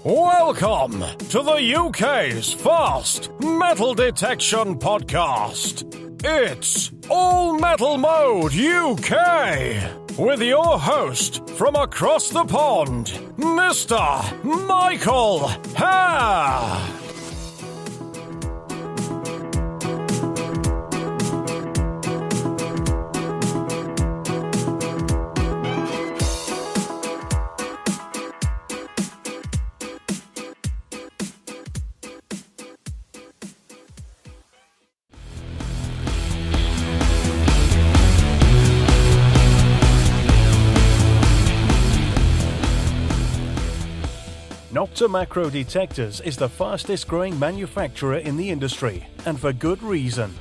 Welcome to the UK's first metal detection podcast. It's All Metal Mode UK with your host from across the pond, Mr. Michael Hare. Nocta Macro Detectors is the fastest growing manufacturer in the industry, and for good reason.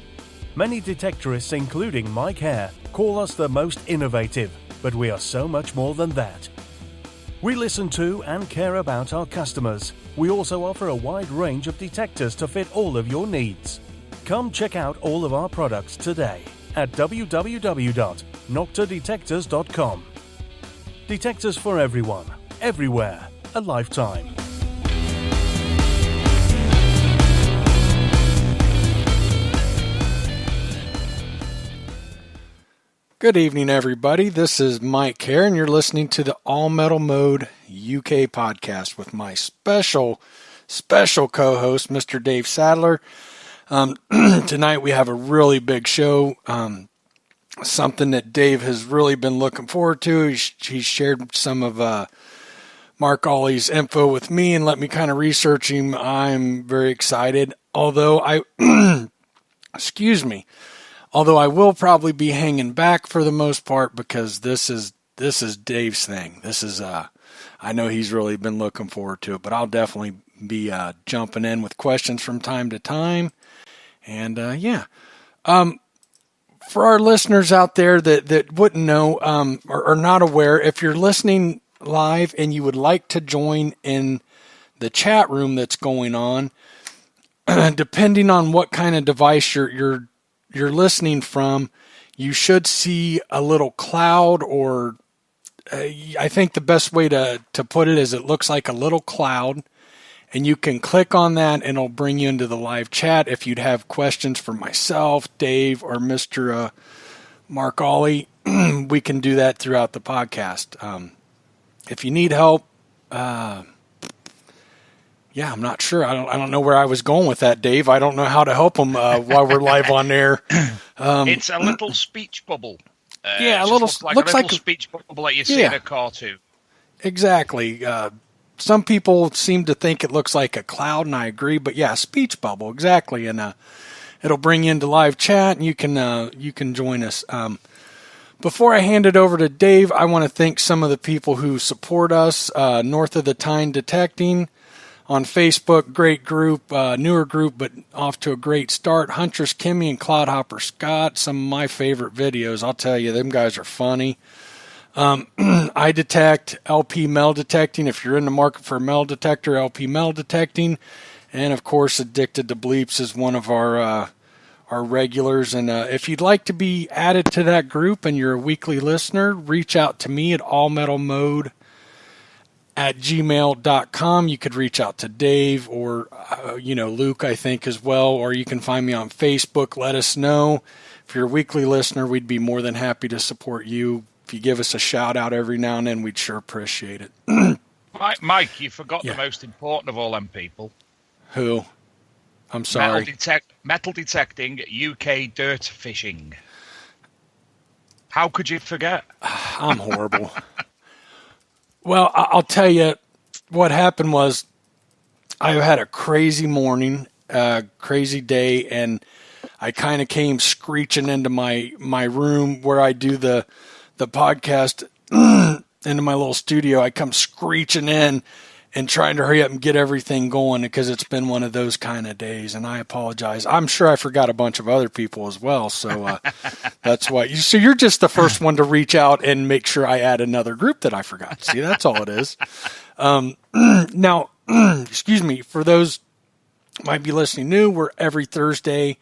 Many detectorists, including Mike Hare, call us the most innovative, but we are so much more than that. We listen to and care about our customers. We also offer a wide range of detectors to fit all of your needs. Come check out all of our products today at www.noctadetectors.com. Detectors for everyone, everywhere. A lifetime. Good evening, everybody. This is Mike Hare, and you're listening to the All Metal Mode UK podcast with my special co-host, Mr. Dave Sadler. Tonight we have a really big show, something that Dave has really been looking forward to. He's shared some of Mark Olly's info with me and let me kind of research him. I'm very excited. Although I will probably be hanging back for the most part because this is Dave's thing. This is I know he's really been looking forward to it, but I'll definitely be jumping in with questions from time to time. And for our listeners out there that wouldn't know or are not aware, if you're listening live and you would like to join in the chat room that's going on, depending on what kind of device you're listening from, you should see a little cloud, or I think the best way to put it is it looks like a little cloud, and you can click on that and it'll bring you into the live chat. If you'd have questions for myself, Dave, or Mr. Mark Olly, we can do that throughout the podcast. If you need help, I'm not sure. I don't know where I was going with that, Dave. I don't know how to help them while we're live on there. It's a little speech bubble. Looks like a speech bubble that you see in a cartoon. Exactly. Some people seem to think it looks like a cloud, and I agree. But yeah, speech bubble, exactly. And it'll bring you into live chat, and you can join us. Before I hand it over to Dave, I want to thank some of the people who support us. North of the Tyne Detecting on Facebook, great group, newer group, but off to a great start. Huntress Kimmy and Cloudhopper Scott, some of my favorite videos. I'll tell you, them guys are funny. I Detect, LP Metal Detecting. If you're in the market for a metal detector, LP Metal Detecting. And, of course, Addicted to Bleeps is one of our regulars. And if you'd like to be added to that group and you're a weekly listener, reach out to me at allmetalmode@gmail.com. You could reach out to Dave or, Luke, I think, as well. Or you can find me on Facebook. Let us know. If you're a weekly listener, we'd be more than happy to support you. If you give us a shout out every now and then, we'd sure appreciate it. Mike, you forgot the most important of all them people. Who? I'm sorry. Metal detecting, UK dirt fishing. How could you forget? I'm horrible. Well, I'll tell you what happened was I had a crazy morning, crazy day, and I kind of came screeching into my room where I do the podcast, into my little studio. I come screeching in and trying to hurry up and get everything going because it's been one of those kind of days, and I apologize. I'm sure I forgot a bunch of other people as well, so that's why. So you're just the first one to reach out and make sure I add another group that I forgot. See, that's all it is. Now, excuse me, for those who might be listening new, we're every Thursday,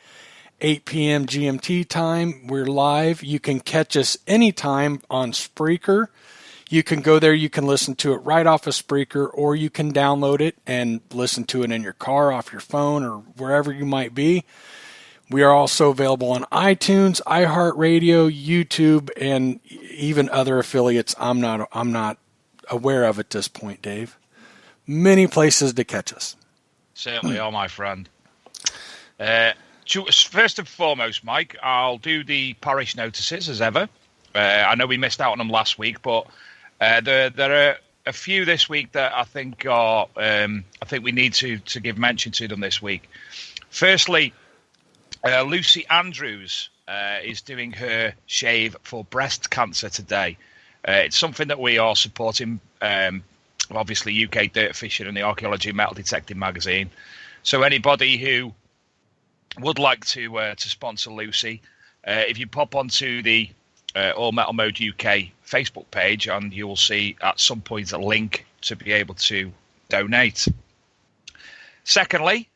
8 p.m. GMT time. We're live. You can catch us anytime on Spreaker. You can go there. You can listen to it right off of Spreaker, or you can download it and listen to it in your car, off your phone, or wherever you might be. We are also available on iTunes, iHeartRadio, YouTube, and even other affiliates I'm not aware of at this point, Dave. Many places to catch us. Certainly are, my friend. First and foremost, Mike, I'll do the parish notices as ever. I know we missed out on them last week, but there are a few this week that I think we need to give mention to them this week. Firstly, Lucy Andrews is doing her shave for breast cancer today. It's something that we are supporting, obviously UK Dirt Fishing and the Archaeology and Metal Detecting magazine. So anybody who would like to sponsor Lucy, if you pop onto the All Metal Mode UK Facebook page, and you will see at some point a link to be able to donate. Secondly,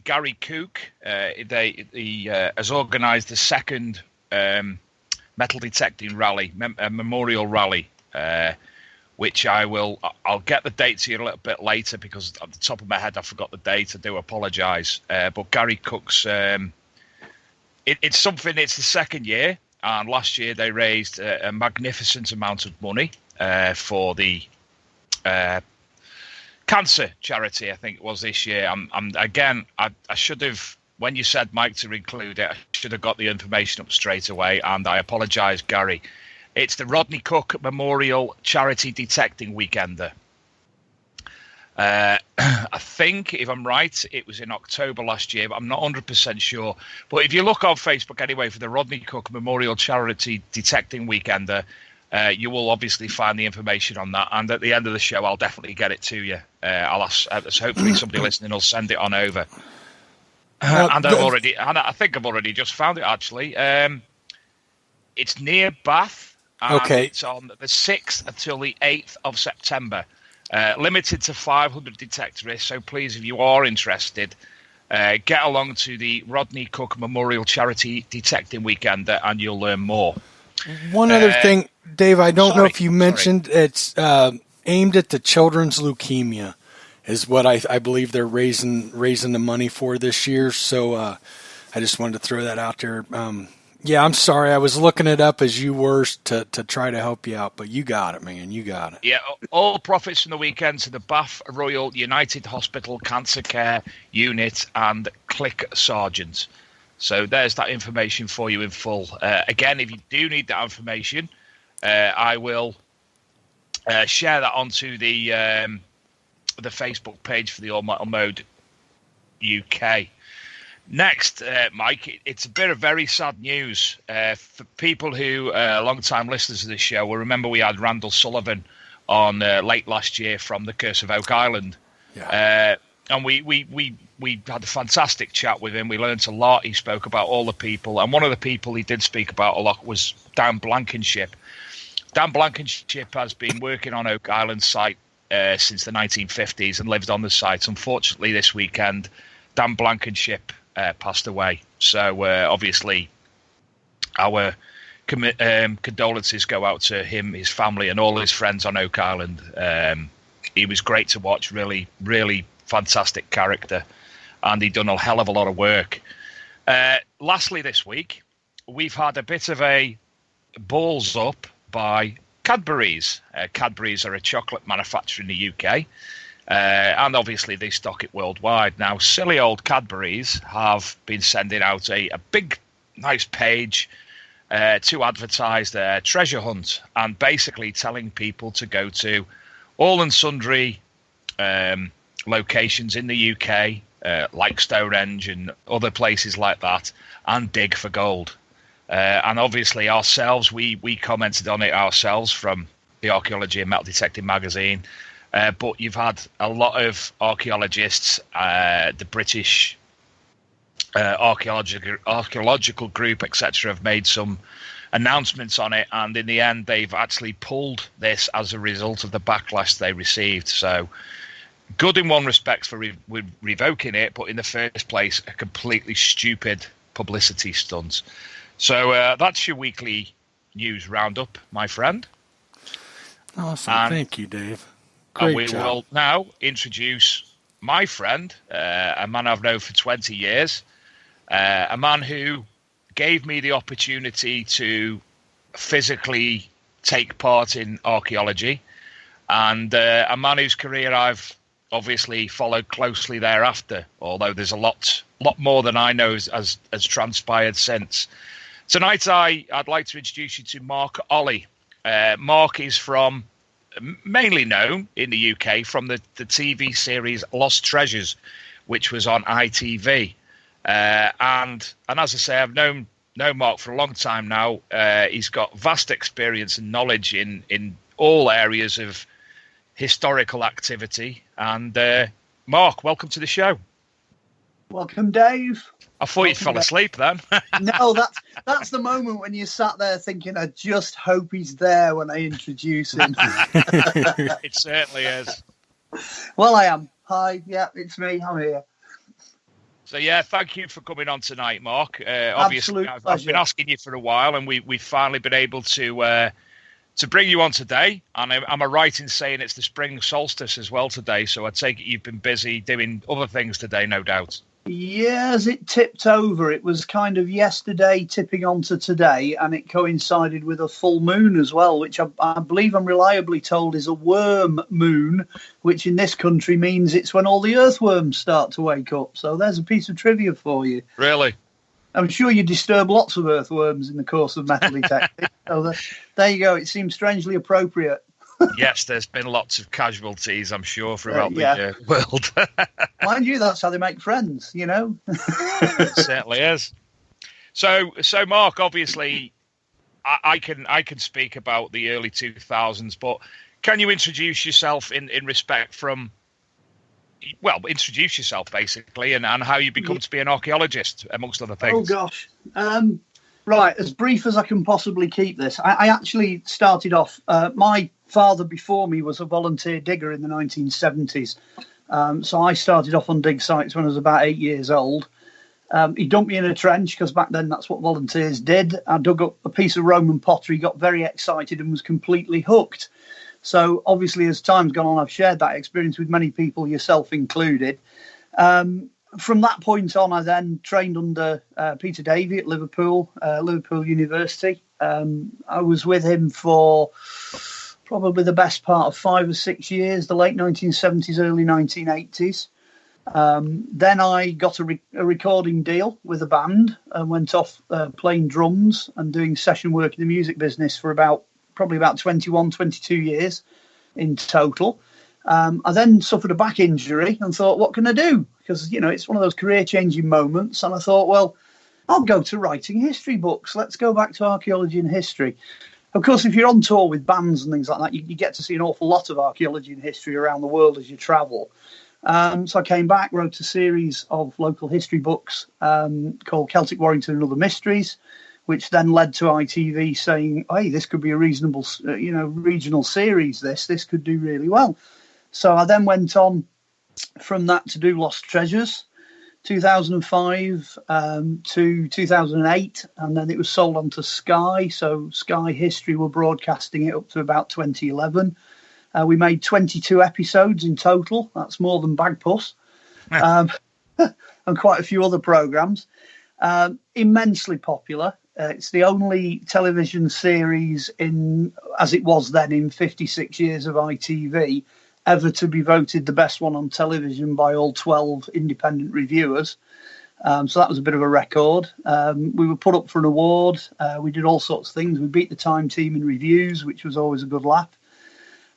Gary Cook, he has organised the second metal detecting rally, memorial rally, which I'll get the date to you a little bit later, because at the top of my head I forgot the date. I do apologise. But Gary Cook's, it's something. It's the second year, and last year they raised a magnificent amount of money for the cancer charity. I think it was this year. I should have, when you said, Mike, to include it, I should have got the information up straight away, and I apologise, Gary. It's the Rodney Cook Memorial Charity Detecting Weekender. I think, if I'm right, it was in October last year, but I'm not 100% sure. But if you look on Facebook anyway for the Rodney Cook Memorial Charity Detecting Weekender, you will obviously find the information on that. And at the end of the show, I'll definitely get it to you. I'll ask, hopefully somebody listening will send it on over. And I think I've already just found it, actually. It's near Bath. Okay. It's on the 6th until the 8th of September. Limited to 500 detectorists. So please, if you are interested, get along to the Rodney Cook Memorial Charity Detecting Weekender, and you'll learn more. One other thing, Dave, I don't know if you mentioned, it's aimed at the children's leukemia is what I believe they're raising the money for this year. So I just wanted to throw that out there. Yeah, I'm sorry. I was looking it up as you were to try to help you out, but you got it, man. You got it. Yeah, all profits from the weekend to the Bath Royal United Hospital Cancer Care Unit and Click Sergeant. So there's that information for you in full. Again, if you do need that information, I will share that onto the Facebook page for the All Metal Mode UK. Next, Mike, it's a bit of very sad news. For people who are long-time listeners of this show will remember we had Randall Sullivan on late last year from the Curse of Oak Island. Yeah. And we had a fantastic chat with him. We learned a lot. He spoke about all the people. And one of the people he did speak about a lot was Dan Blankenship. Dan Blankenship has been working on Oak Island site since the 1950s and lived on the site. Unfortunately, this weekend, Dan Blankenship passed away. So obviously our condolences go out to him, his family, and all his friends on Oak Island. He was great to watch, really, really fantastic character, and he'd done a hell of a lot of work. Lastly this week, we've had a bit of a balls up by Cadbury's. Cadbury's are a chocolate manufacturer in the UK. And obviously they stock it worldwide. Now, silly old Cadbury's have been sending out a big, nice page to advertise their treasure hunt, and basically telling people to go to all and sundry locations in the UK, like Stonehenge and other places like that, and dig for gold. And obviously ourselves, we commented on it ourselves from the Archaeology and Metal Detecting magazine. But you've had a lot of archaeologists, the British archaeological group, etc., have made some announcements on it, and in the end, they've actually pulled this as a result of the backlash they received. So, good in one respect for revoking it, but in the first place, a completely stupid publicity stunt. So that's your weekly news roundup, my friend. Awesome. Thank you, Dave. And Great we job. will now introduce my friend, a man I've known for 20 years, a man who gave me the opportunity to physically take part in archaeology, and a man whose career I've obviously followed closely thereafter, although there's a lot more than I know has transpired since. Tonight, I'd like to introduce you to Mark Olly. Mark is mainly known in the UK from the TV series Lost Treasures, which was on ITV. And as I say, I've known Mark for a long time now. He's got vast experience and knowledge in all areas of historical activity. And Mark, welcome to the show. Welcome, Dave. I thought you fell asleep then. No, that's the moment when you sat there thinking, I just hope he's there when I introduce him. It certainly is. Well, I am. Hi, yeah, it's me. I'm here. So, yeah, thank you for coming on tonight, Mark. Obviously, I've been asking you for a while, and we've finally been able to bring you on today. And am I right in saying it's the spring solstice as well today? So I take it you've been busy doing other things today, no doubt. Yeah, as it tipped over, it was kind of yesterday tipping onto today, and it coincided with a full moon as well, which I believe I'm reliably told is a worm moon, which in this country means it's when all the earthworms start to wake up. So there's a piece of trivia for you. Really? I'm sure you disturb lots of earthworms in the course of metal detecting. So there you go. It seems strangely appropriate. Yes, there's been lots of casualties, I'm sure, throughout the world. Mind you, that's how they make friends, you know. It certainly is. So, Mark, obviously, I can speak about the early 2000s, but can you introduce yourself in respect from? Well, introduce yourself basically, and how you become to be an archaeologist, amongst other things. Oh gosh. Right, as brief as I can possibly keep this. I actually started off. My father before me was a volunteer digger in the 1970s. So I started off on dig sites when I was about 8 years old. He dumped me in a trench because back then that's what volunteers did. I dug up a piece of Roman pottery, got very excited and was completely hooked. So obviously as time's gone on, I've shared that experience with many people, yourself included. From that point on, I then trained under Peter Davey at Liverpool University. I was with him for probably the best part of 5 or 6 years, the late 1970s, early 1980s. Then I got a recording deal with a band and went off playing drums and doing session work in the music business for probably about 21, 22 years in total. I then suffered a back injury and thought, what can I do? Because, you know, it's one of those career-changing moments. And I thought, well, I'll go to writing history books. Let's go back to archaeology and history. Of course, if you're on tour with bands and things like that, you get to see an awful lot of archaeology and history around the world as you travel. So I came back, wrote a series of local history books called Celtic Warrington and Other Mysteries, which then led to ITV saying, hey, this could be a reasonable, regional series. This could do really well. So I then went on from that to do Lost Treasures, 2005 to 2008, and then it was sold on to Sky. So Sky History were broadcasting it up to about 2011. We made 22 episodes in total. That's more than Bagpuss. And quite a few other programmes. Immensely popular. It's the only television series as it was then in 56 years of ITV, ever to be voted the best one on television by all 12 independent reviewers. So that was a bit of a record. We were put up for an award. We did all sorts of things. We beat the Time team in reviews, which was always a good laugh.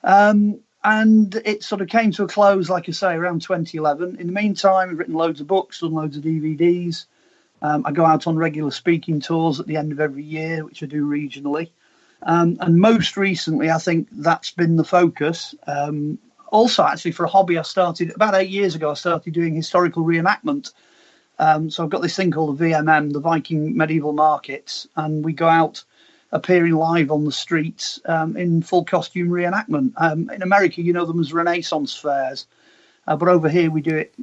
And it sort of came to a close, like I say, around 2011. In the meantime, I've written loads of books, done loads of DVDs. I go out on regular speaking tours at the end of every year, which I do regionally. And most recently, I think that's been the focus. Also, actually, for a hobby, I started about 8 years ago. I started doing historical reenactment. So I've got this thing called the VMM, the Viking Medieval Markets, and we go out appearing live on the streets in full costume reenactment. In America, you know them as Renaissance fairs, but over here we do it,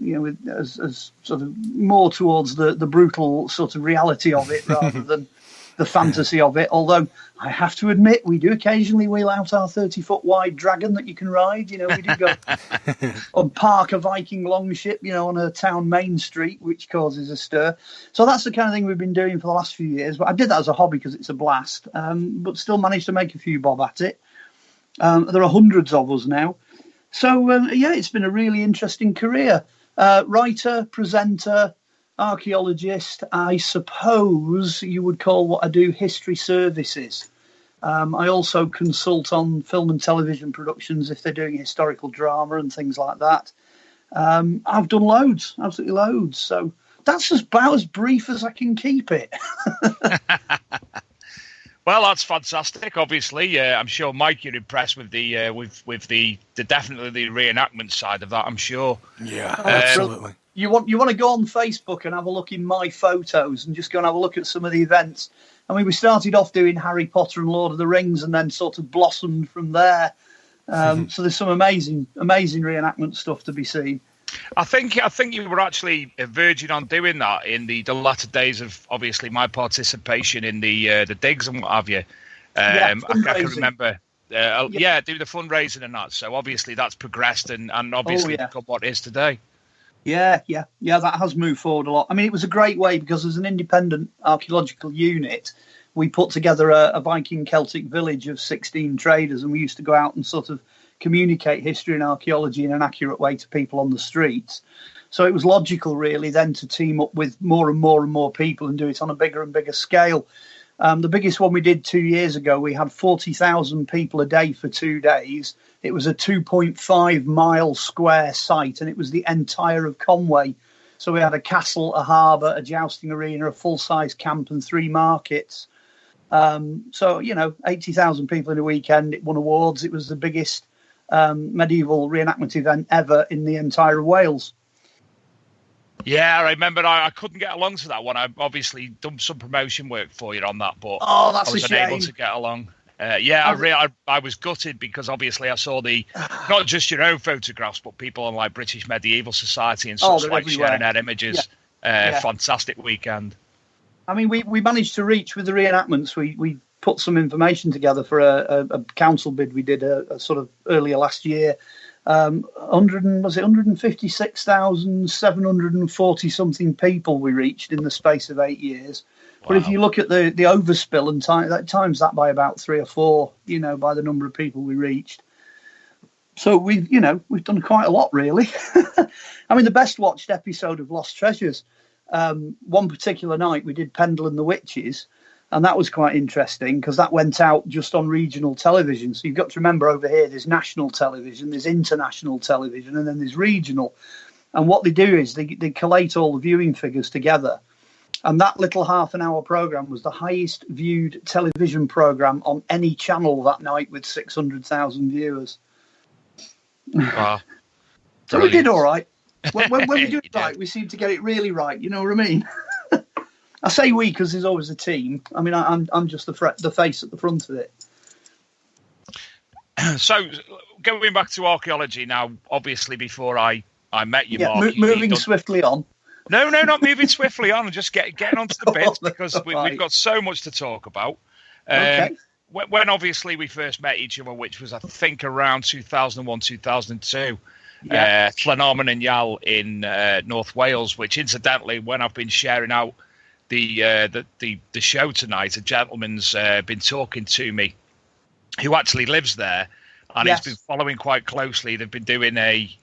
as sort of more towards the brutal sort of reality of it, rather than the fantasy of it. Although I have to admit, we do occasionally wheel out our 30-foot wide dragon that you can ride. You know, we do go and park a Viking longship, you know, on a town main street, which causes a stir. So that's the kind of thing we've been doing for the last few years. But I did that as a hobby because it's a blast, but still managed to make a few bob at it. There are hundreds of us now. So, it's been a really interesting career. Writer, presenter, archaeologist, I suppose you would call what I do history services. I also consult on film and television productions if they're doing historical drama and things like that. I've done loads, absolutely loads. So that's about as brief as I can keep it. Well, that's fantastic. Obviously, I'm sure, Mike, you're impressed with the definitely the reenactment side of that. I'm sure. Yeah, absolutely. You want to go on Facebook and have a look in my photos and just go and have a look at some of the events. I mean, we started off doing Harry Potter and Lord of the Rings, and then sort of blossomed from there. So there's some amazing reenactment stuff to be seen. I think you were actually verging on doing that in the latter days of obviously my participation in the digs and what have you. I can remember. Do the fundraising and that. So obviously that's progressed and obviously become what it is today. Yeah, that has moved forward a lot. I mean, it was a great way because as an independent archaeological unit, we put together a Viking Celtic village of 16 traders, and we used to go out and sort of communicate history and archaeology in an accurate way to people on the streets. So it was logical, really, then to team up with more and more people and do it on a bigger and bigger scale. The biggest one we did 2 years ago, we had 40,000 people a day for 2 days. It was a 2.5 mile square site, and it was the entire of Conway. So we had a castle, a harbour, a jousting arena, a full-size camp and 3 markets. 80,000 people in a weekend. It won awards. It was the biggest medieval reenactment event ever in the entire of Wales. Yeah, I remember. I couldn't get along to that one. I obviously done some promotion work for you on that, but that's I was unable to get along. I was gutted because obviously I saw not just your own photographs, but people on like British Medieval Society and such like sharing their images. Fantastic weekend. I mean, we managed to reach with the reenactments. We put some information together for a council bid we did a sort of earlier last year. 156,740 something people we reached in the space of 8 years. Wow. But if you look at the overspill and times that by about 3 or 4, by the number of people we reached. So we've done quite a lot, really. I mean, the best watched episode of Lost Treasures, one particular night we did Pendle and the Witches, and that was quite interesting because that went out just on regional television. So you've got to remember over here there's national television, there's international television, and then there's regional. And what they do is they collate all the viewing figures together. And that little half an hour programme was the highest viewed television programme on any channel that night with 600,000 viewers. Wow. So we did all right. When we do it right, we seem to get it really right. You know what I mean? I say we because there's always a team. I mean, I'm just the face at the front of it. So going back to archaeology now, obviously before I met you, Mark. Moving swiftly on. No, not moving swiftly on. Just getting onto the bits because we've got so much to talk about. Okay. When obviously we first met each other, which was I think around 2001, 2002. Llanarmon and Yal in North Wales, which incidentally, when I've been sharing out the show tonight, a gentleman's been talking to me who actually lives there, and he's been following quite closely. They've been doing a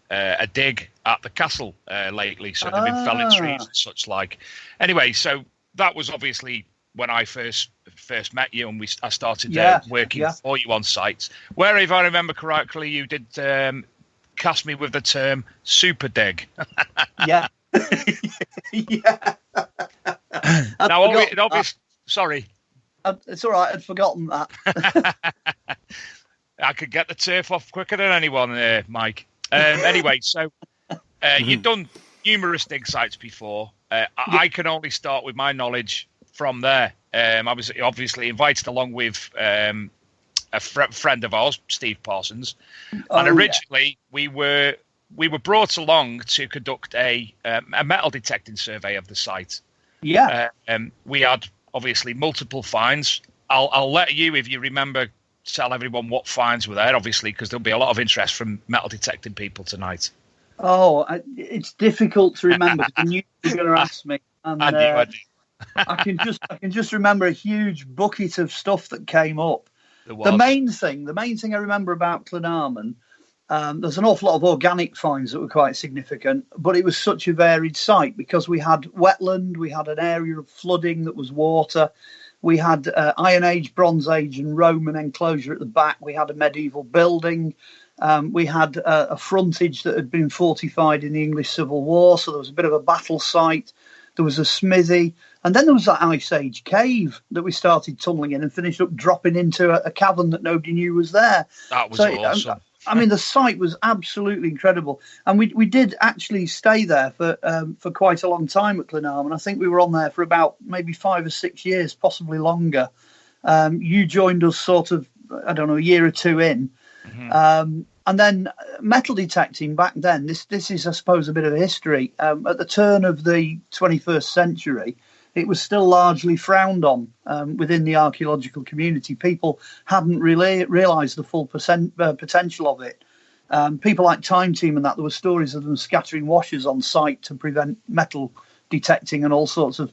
dig at the castle lately, so they've been felling trees and such like. Anyway, so that was obviously when I first met you, and I started working for you on sites. Where, if I remember correctly, you did cast me with the term super dig. Yeah. Yeah. Sorry. It's all right. I'd forgotten that. I could get the turf off quicker than anyone, Mike. Anyway, so you've done numerous dig sites before. I can only start with my knowledge from there. I was obviously invited along with a friend of ours, Steve Parsons, and originally we were brought along to conduct a metal detecting survey of the site. Yeah. We had obviously multiple finds. I'll let you, if you remember, tell everyone what finds were there, obviously, because there'll be a lot of interest from metal detecting people tonight. Oh, it's difficult to remember. I knew you were going to ask me, and I knew. I can just remember a huge bucket of stuff that came up. The main thing I remember about Glenarman, there's an awful lot of organic finds that were quite significant, but it was such a varied site because we had wetland, we had an area of flooding that was water, we had Iron Age, Bronze Age, and Roman enclosure at the back. We had a medieval building. We had a frontage that had been fortified in the English Civil War, so there was a bit of a battle site. There was a smithy. And then there was that Ice Age cave that we started tunneling in and finished up dropping into a cavern that nobody knew was there. That was awesome. I mean, the site was absolutely incredible. And we did actually stay there for quite a long time at Glenarman. I think we were on there for about maybe 5 or 6 years, possibly longer. You joined us sort of, I don't know, a year or two in. Mm-hmm. And then metal detecting back then, this is, I suppose, a bit of a history. At the turn of the 21st century, it was still largely frowned on within the archaeological community. People hadn't really realised the full potential of it. People like Time Team and that, there were stories of them scattering washers on site to prevent metal detecting and all sorts of,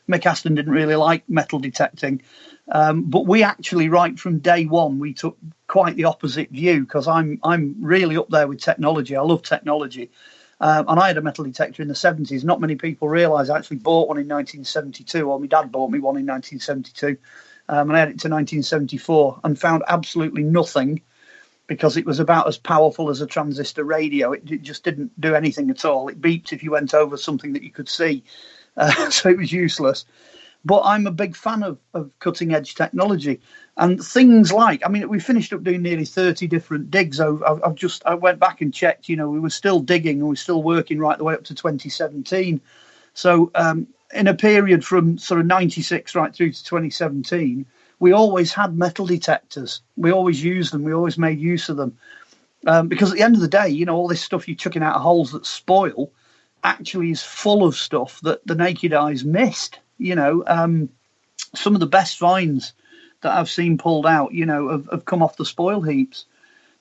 Mick Aston didn't really like metal detecting. But we actually, right from day one, we took quite the opposite view because I'm really up there with technology. I love technology. And I had a metal detector in the 70s. Not many people realise I actually bought one in 1972, or my dad bought me one in 1972. And I had it to 1974 and found absolutely nothing because it was about as powerful as a transistor radio. It just didn't do anything at all. It beeped if you went over something that you could see. So it was useless. But I'm a big fan of cutting edge technology and things like, we finished up doing nearly 30 different digs. I went back and checked, we were still digging and we were still working right the way up to 2017. So in a period from sort of 96 right through to 2017, we always had metal detectors. We always used them. We always made use of them. Because at the end of the day, all this stuff you're chucking out of holes that spoil actually is full of stuff that the naked eyes missed. Some of the best finds that I've seen pulled out, have come off the spoil heaps.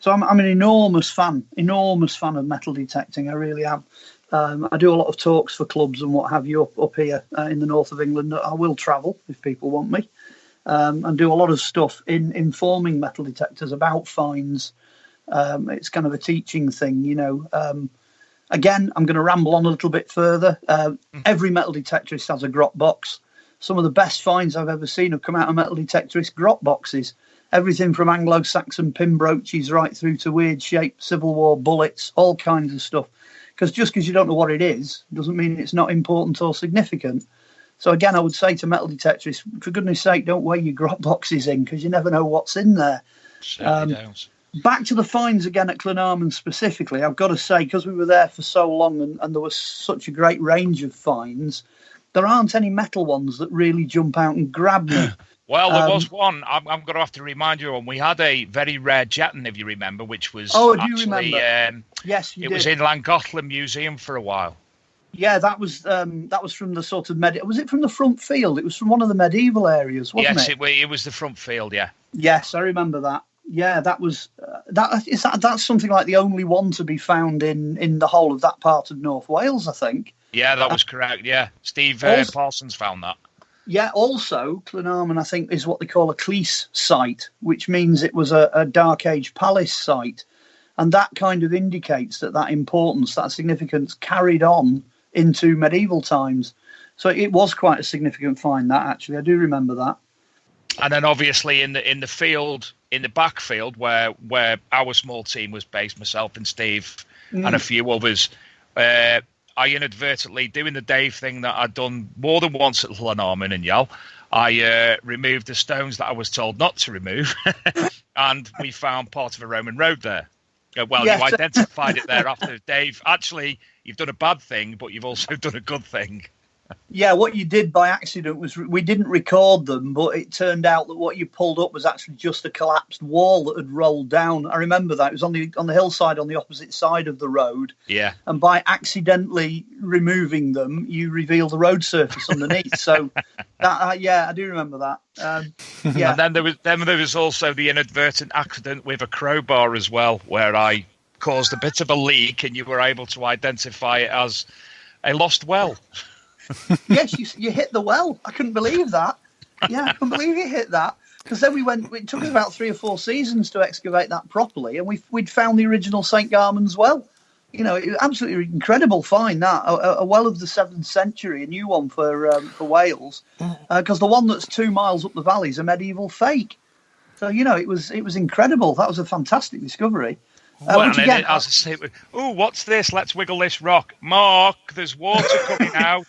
So I'm an enormous fan of metal detecting. I really am. I do a lot of talks for clubs and what have you up here in the north of England. I will travel if people want me, and do a lot of stuff in informing metal detectors about finds. It's kind of a teaching thing, Again, I'm going to ramble on a little bit further. Every metal detectorist has a grot box. Some of the best finds I've ever seen have come out of metal detectorist grot boxes. Everything from Anglo-Saxon pin brooches right through to weird-shaped Civil War bullets, all kinds of stuff. Because just because you don't know what it is doesn't mean it's not important or significant. So again, I would say to metal detectorists, for goodness sake, don't weigh your grot boxes in because you never know what's in there. Certainly don't. Back to the finds again at Glenarman specifically, I've got to say, because we were there for so long and there was such a great range of finds, there aren't any metal ones that really jump out and grab me. Well, there was one. I'm going to have to remind you on. We had a very rare Jetton, if you remember, which was do you remember? Yes, you did. It was in Llangollen Museum for a while. Yeah, that was from the sort of was it from the front field? It was from one of the medieval areas, wasn't it? Yes, it was the front field. Yeah. Yes, I remember that. Yeah, that was that's something like the only one to be found in the whole of that part of North Wales, I think. Yeah, that was correct. Yeah, Steve Parsons found that. Yeah, also Glenarman, I think, is what they call a Cleese site, which means it was a Dark Age palace site, and that kind of indicates that importance, that significance, carried on into medieval times. So it was quite a significant find. That actually, I do remember that. And then obviously in the field, in the backfield where our small team was based, myself and Steve and a few others, I inadvertently, doing the Dave thing that I'd done more than once at Glenarman and Yell, I removed the stones that I was told not to remove, and we found part of a Roman road there. Well, yes. You identified it there after. Dave, actually, you've done a bad thing, but you've also done a good thing. Yeah, what you did by accident was we didn't record them, but it turned out that what you pulled up was actually just a collapsed wall that had rolled down. I remember that. It was on the hillside on the opposite side of the road. Yeah. And by accidentally removing them, you reveal the road surface underneath. So, I do remember that. Yeah. And then there was also the inadvertent accident with a crowbar as well, where I caused a bit of a leak, and you were able to identify it as a lost well. Yes, you hit the well. I couldn't believe that. Yeah, I couldn't believe you hit that. Because then it took us about 3 or 4 seasons to excavate that properly, and we'd found the original St. Garman's well. It was absolutely incredible find, that. A well of the 7th century, a new one for Wales, because the one that's 2 miles up the valley is a medieval fake. So, it was incredible. That was a fantastic discovery. As I say, what's this? Let's wiggle this rock. Mark, there's water coming out.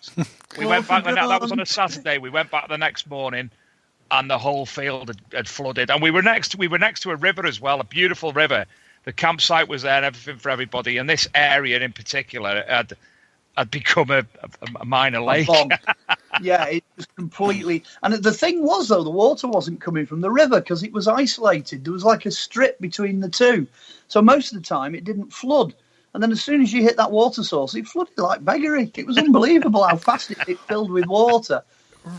We went back, that was on a Saturday. We went back the next morning, and the whole field had flooded. And we were next to a river as well, a beautiful river. The campsite was there and everything for everybody. And this area in particular had become a minor lake. Yeah, it was completely. And the thing was, though, the water wasn't coming from the river because it was isolated. There was like a strip between the two. So most of the time it didn't flood. And then as soon as you hit that water source, it flooded like beggary. It was unbelievable how fast it filled with water.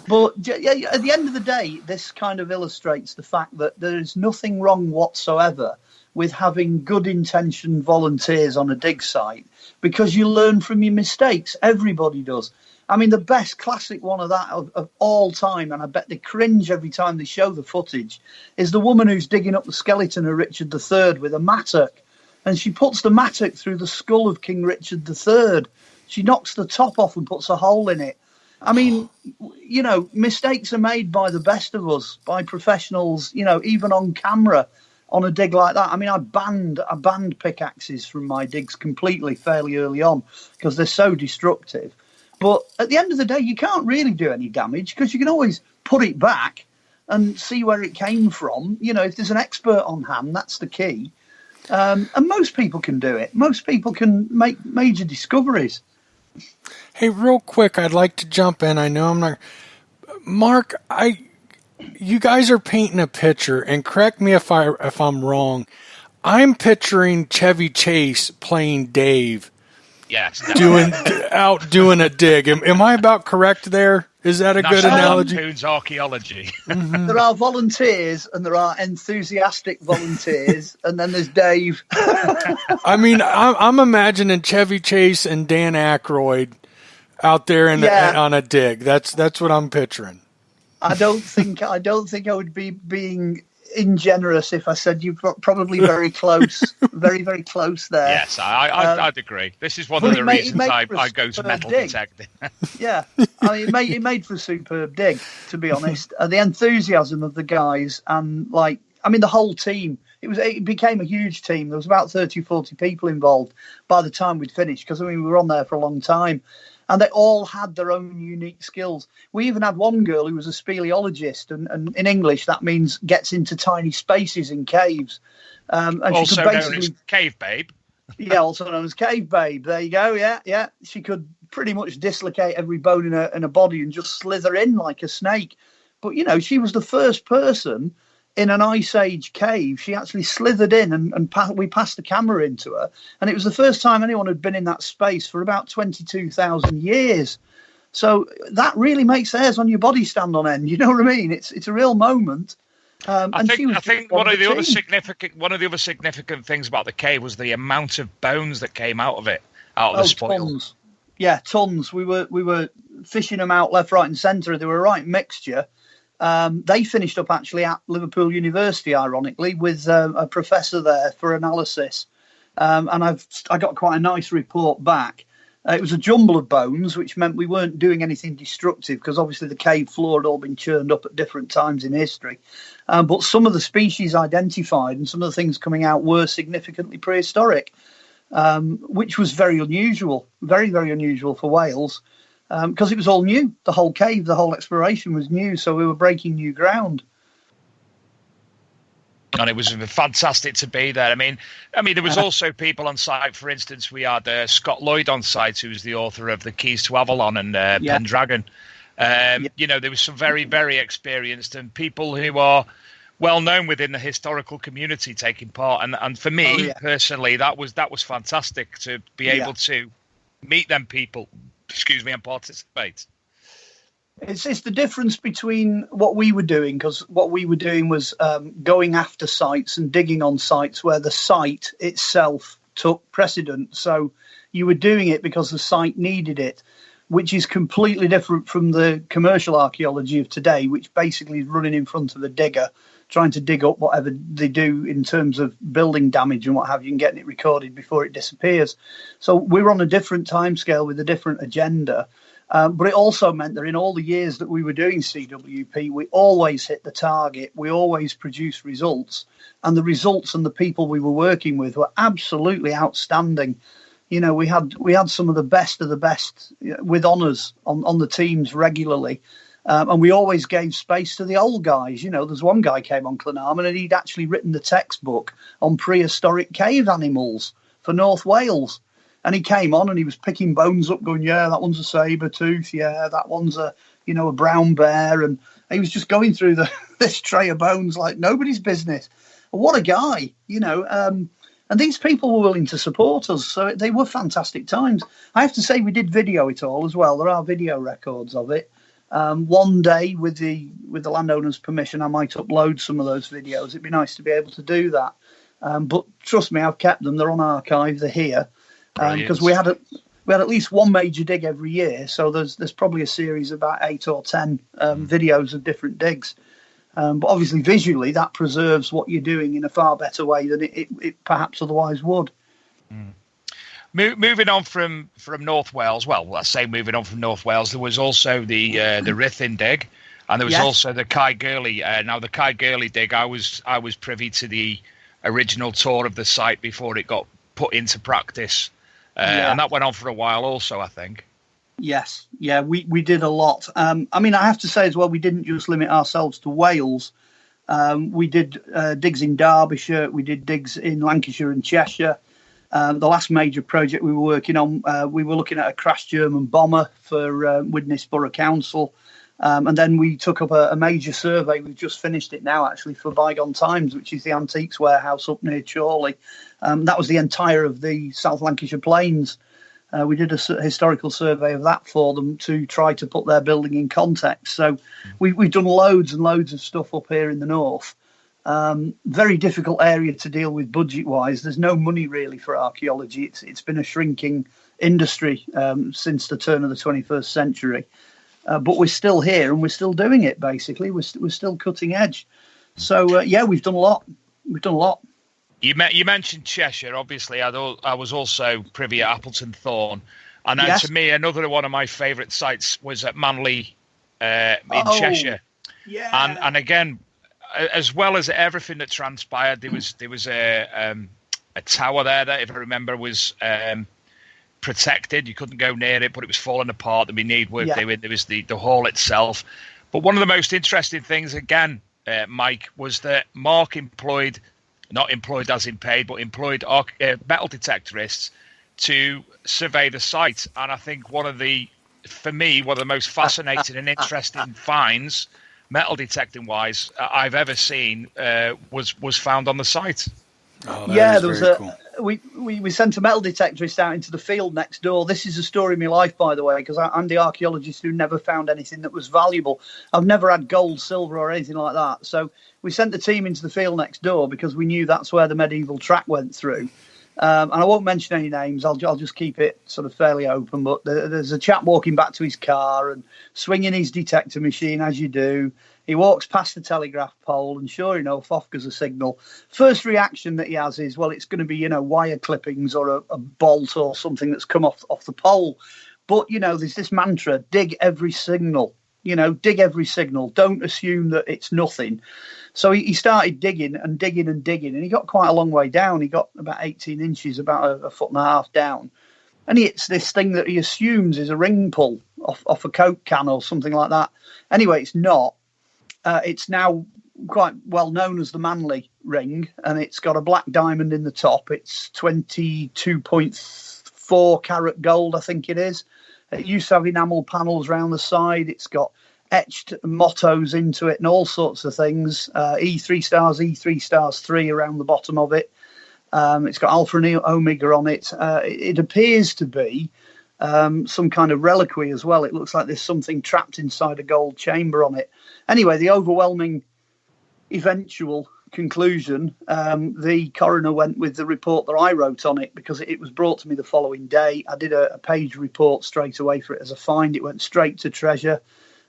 But at the end of the day, this kind of illustrates the fact that there is nothing wrong whatsoever with having good intentioned volunteers on a dig site, because you learn from your mistakes. Everybody does. I mean, the best classic one of that of all time, and I bet they cringe every time they show the footage, is the woman who's digging up the skeleton of Richard III with a mattock. And she puts the mattock through the skull of King Richard III. She knocks the top off and puts a hole in it. I mean, mistakes are made by the best of us, by professionals, even on camera on a dig like that. I mean, I banned pickaxes from my digs completely fairly early on because they're so destructive. But at the end of the day, you can't really do any damage because you can always put it back and see where it came from. If there's an expert on hand, that's the key. And most people can do it. Most people can make major discoveries. Hey, real quick, I'd like to jump in. I know I'm not... Mark, you guys are painting a picture, and correct me if I'm wrong. I'm picturing Chevy Chase playing Dave. Yes. doing a dig. Am I about correct there? Is that a good analogy? Lampoon's Archeology. Mm-hmm. There are volunteers and there are enthusiastic volunteers, and then there's Dave. I mean, I'm imagining Chevy Chase and Dan Aykroyd out there on a dig. That's what I'm picturing. I don't think I would be being ingenuous if I said you're probably very close, very, very close there. Yes, I'd agree. This is one of the reasons I go to metal detecting. Yeah, it made for a superb dig, to be honest. The enthusiasm of the guys and the whole team. It became a huge team. There was about 30, 40 people involved by the time we'd finished because we were on there for a long time. And they all had their own unique skills. We even had one girl who was a speleologist, and in English that means gets into tiny spaces in caves. And also known as Cave Babe. Yeah, also known as Cave Babe. There you go. Yeah. She could pretty much dislocate every bone in a body and just slither in like a snake. But she was the first person in an Ice Age cave. She actually slithered in and we passed the camera into her. And it was the first time anyone had been in that space for about 22,000 years. So that really makes the hairs on your body stand on end. You know what I mean? It's a real moment. I think one of the other significant things about the cave was the amount of bones that came out of the spoil. Tons. Yeah, tons. We were fishing them out left, right, and centre. They were a right mixture. They finished up actually at Liverpool University, ironically, with a professor there for analysis. And I got quite a nice report back. It was a jumble of bones, which meant we weren't doing anything destructive because obviously the cave floor had all been churned up at different times in history. But some of the species identified and some of the things coming out were significantly prehistoric, which was very unusual, very, very unusual for Wales. Because it was all new. The whole cave, the whole exploration was new, so we were breaking new ground. And it was fantastic to be there. I mean, there was also people on site. For instance, we had Scott Lloyd on site, who was the author of The Keys to Avalon and Pendragon. There was some very, very experienced and people who are well known within the historical community taking part. And for me personally, that was fantastic to be able to meet them people, and participate. It's the difference between what we were doing, because what we were doing was going after sites and digging on sites where the site itself took precedent. So you were doing it because the site needed it, which is completely different from the commercial archaeology of today, which basically is running in front of a digger, trying to dig up whatever they do in terms of building damage and what have you, and getting it recorded before it disappears. So we're on a different timescale with a different agenda. But it also meant that in all the years that we were doing CWP, we always hit the target. We always produced results. And the results and the people we were working with were absolutely outstanding. You know, we had some of the best with honours on the teams regularly. And we always gave space to the old guys. You know, there's one guy came on Glenarman and he'd actually written the textbook on prehistoric cave animals for North Wales. And he came on and he was picking bones up, going, yeah, that one's a saber tooth. Yeah, that one's a brown bear. And he was just going through this tray of bones like nobody's business. What a guy, And these people were willing to support us. So they were fantastic times. I have to say we did video it all as well. There are video records of it. One day, with the landowner's permission, I might upload some of those videos. It'd be nice to be able to do that. But trust me, I've kept them. They're on archive. They're here. Because we had at least one major dig every year, so there's probably a series of about 8 or 10 videos of different digs. But obviously, visually, that preserves what you're doing in a far better way than it perhaps otherwise would. Moving on from North Wales, moving on from North Wales, there was also the Ruthin dig, and there was also the Kai Gurley. Now, the Kai Gurley dig, I was privy to the original tour of the site before it got put into practice. And that went on for a while also, I think. Yes. Yeah, we did a lot. I have to say as well, we didn't just limit ourselves to Wales. We did digs in Derbyshire. We did digs in Lancashire and Cheshire. The last major project we were working on, we were looking at a crashed German bomber for Widnes Borough Council. And then we took up a major survey. We've just finished it now, actually, for Bygone Times, which is the antiques warehouse up near Chorley. That was the entire of the South Lancashire Plains. We did a historical survey of that for them to try to put their building in context. So we've done loads and loads of stuff up here in the north. Very difficult area to deal with budget-wise. There's no money really for archaeology. It's been a shrinking industry since the turn of the 21st century. But we're still here and we're still doing it, basically. We're still cutting edge. So, we've done a lot. We've done a lot. You mentioned Cheshire. Obviously, I was also privy at Appleton Thorn. And then to me, another one of my favourite sites was at Manley in Cheshire. Yeah. And again, as well as everything that transpired, there was a tower there that, if I remember, was protected. You couldn't go near it, but it was falling apart. There'd be need work doing. There was the hall itself. But one of the most interesting things, again, Mike, was that Mark not employed as in paid, but employed metal detectorists to survey the site. And I think one of the most fascinating and interesting finds, metal detecting wise, I've ever seen was found on the site. Oh, there was cool. We sent a metal detectorist out into the field next door. This is a story of my life, by the way, because I'm the archaeologist who never found anything that was valuable. I've never had gold, silver, or anything like that. So we sent the team into the field next door because we knew that's where the medieval track went through. And I won't mention any names. I'll just keep it sort of fairly open. But there's a chap walking back to his car and swinging his detector machine, as you do. He walks past the telegraph pole, and sure enough, off goes a signal. First reaction that he has is, well, it's going to be, wire clippings or a bolt or something that's come off the pole. But, there's this mantra, dig every signal. Dig every signal. Don't assume that it's nothing. So he started digging and digging and digging, and he got quite a long way down. He got about 18 inches, about a foot and a half down. And it's this thing that he assumes is a ring pull off a Coke can or something like that. Anyway, it's not. It's now quite well known as the Manley ring, and it's got a black diamond in the top. It's 22.4 carat gold, I think it is. It used to have enamel panels around the side. It's got etched mottos into it and all sorts of things. E3 stars, E3 stars 3 around the bottom of it. It's got Alpha and Omega on it. It appears to be some kind of reliquary as well. It looks like there's something trapped inside a gold chamber on it. Anyway, the overwhelming eventual conclusion, the coroner went with the report that I wrote on it, because it was brought to me the following day. I did a page report straight away for it as a find. It went straight to Treasure.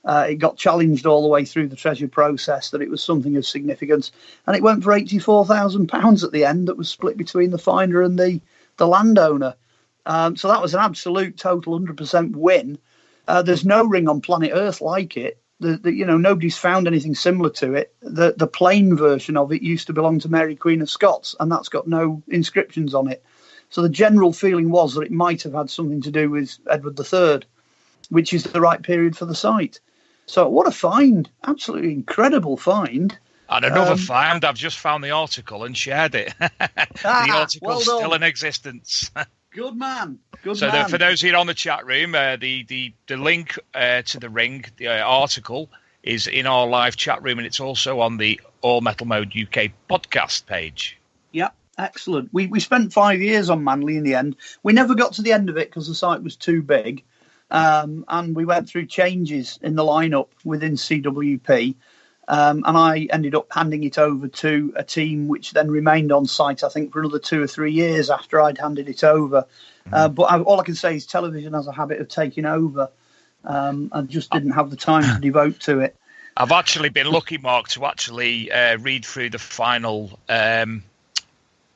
It got challenged all the way through the Treasure process that it was something of significance, and it went for £84,000 at the end. That was split between the finder and the landowner. So that was an absolute total 100% win. There's no ring on planet Earth like it. Nobody's found anything similar to it. The plain version of it used to belong to Mary Queen of Scots, and that's got no inscriptions on it. So the general feeling was that it might have had something to do with Edward III, which is the right period for the site. So what a find. Absolutely incredible find. And another find, I've just found the article and shared it. The article's still in existence. Good man. Good so man. For those here on the chat room, the link to the ring, the article, is in our live chat room, and it's also on the All Metal Mode UK podcast page. Yeah, excellent. We spent 5 years on Manly in the end. We never got to the end of it because the site was too big. And we went through changes in the lineup within CWP, and I ended up handing it over to a team which then remained on site, I think, for another 2 or 3 years after I'd handed it over. But all I can say is television has a habit of taking over. I just didn't have the time to devote to it. I've actually been lucky, Mark, to actually read through the final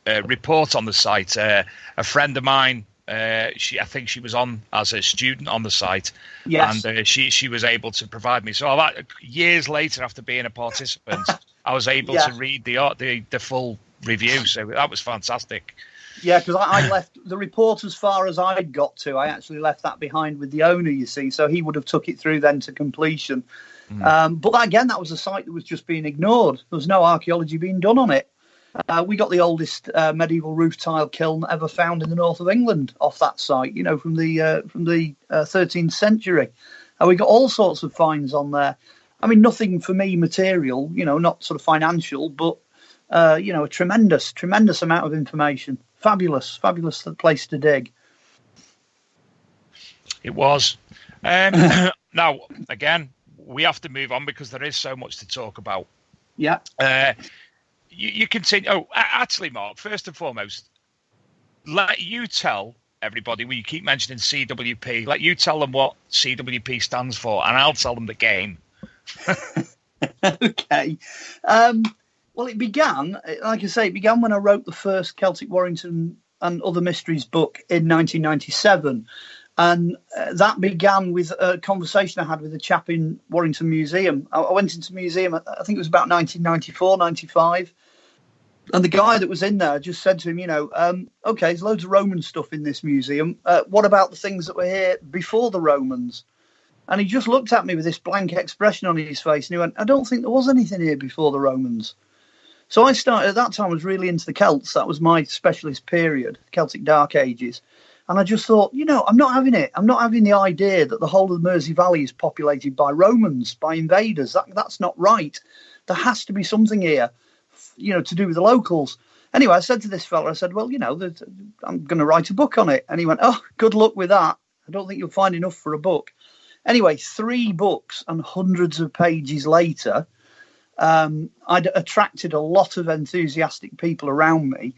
report on the site. A friend of mine, I think she was on as a student on the site, yes. And she was able to provide me. So years later, after being a participant, I was able to read the full review. So that was fantastic. Yeah, because I left the report as far as I'd got to. I actually left that behind with the owner, you see, so he would have took it through then to completion. But again, that was a site that was just being ignored. There was no archaeology being done on it. We got the oldest medieval roof tile kiln ever found in the north of England off that site, from the 13th century. We got all sorts of finds on there. I mean, nothing for me material, not sort of financial, but a tremendous amount of information. Fabulous place to dig. It was. Now, again, we have to move on because there is so much to talk about. Yeah. You continue. Oh, actually, Mark, first and foremost, let you tell everybody, when you keep mentioning CWP, let you tell them what CWP stands for, and I'll tell them the game. Okay. Well, it began, like I say, when I wrote the first Celtic Warrington and Other Mysteries book in 1997. And that began with a conversation I had with a chap in Warrington Museum. I went into the museum, I think it was about 1994, 95. And the guy that was in there just said to him, okay, there's loads of Roman stuff in this museum. What about the things that were here before the Romans? And he just looked at me with this blank expression on his face. And he went, I don't think there was anything here before the Romans. So I started, at that time, I was really into the Celts. That was my specialist period, Celtic Dark Ages. And I just thought, I'm not having it. I'm not having the idea that the whole of the Mersey Valley is populated by Romans, by invaders. That's not right. There has to be something here, to do with the locals. Anyway, I said to this fella, I said, well, I'm going to write a book on it. And he went, oh, good luck with that. I don't think you'll find enough for a book. Anyway, 3 books and hundreds of pages later, I'd attracted a lot of enthusiastic people around me.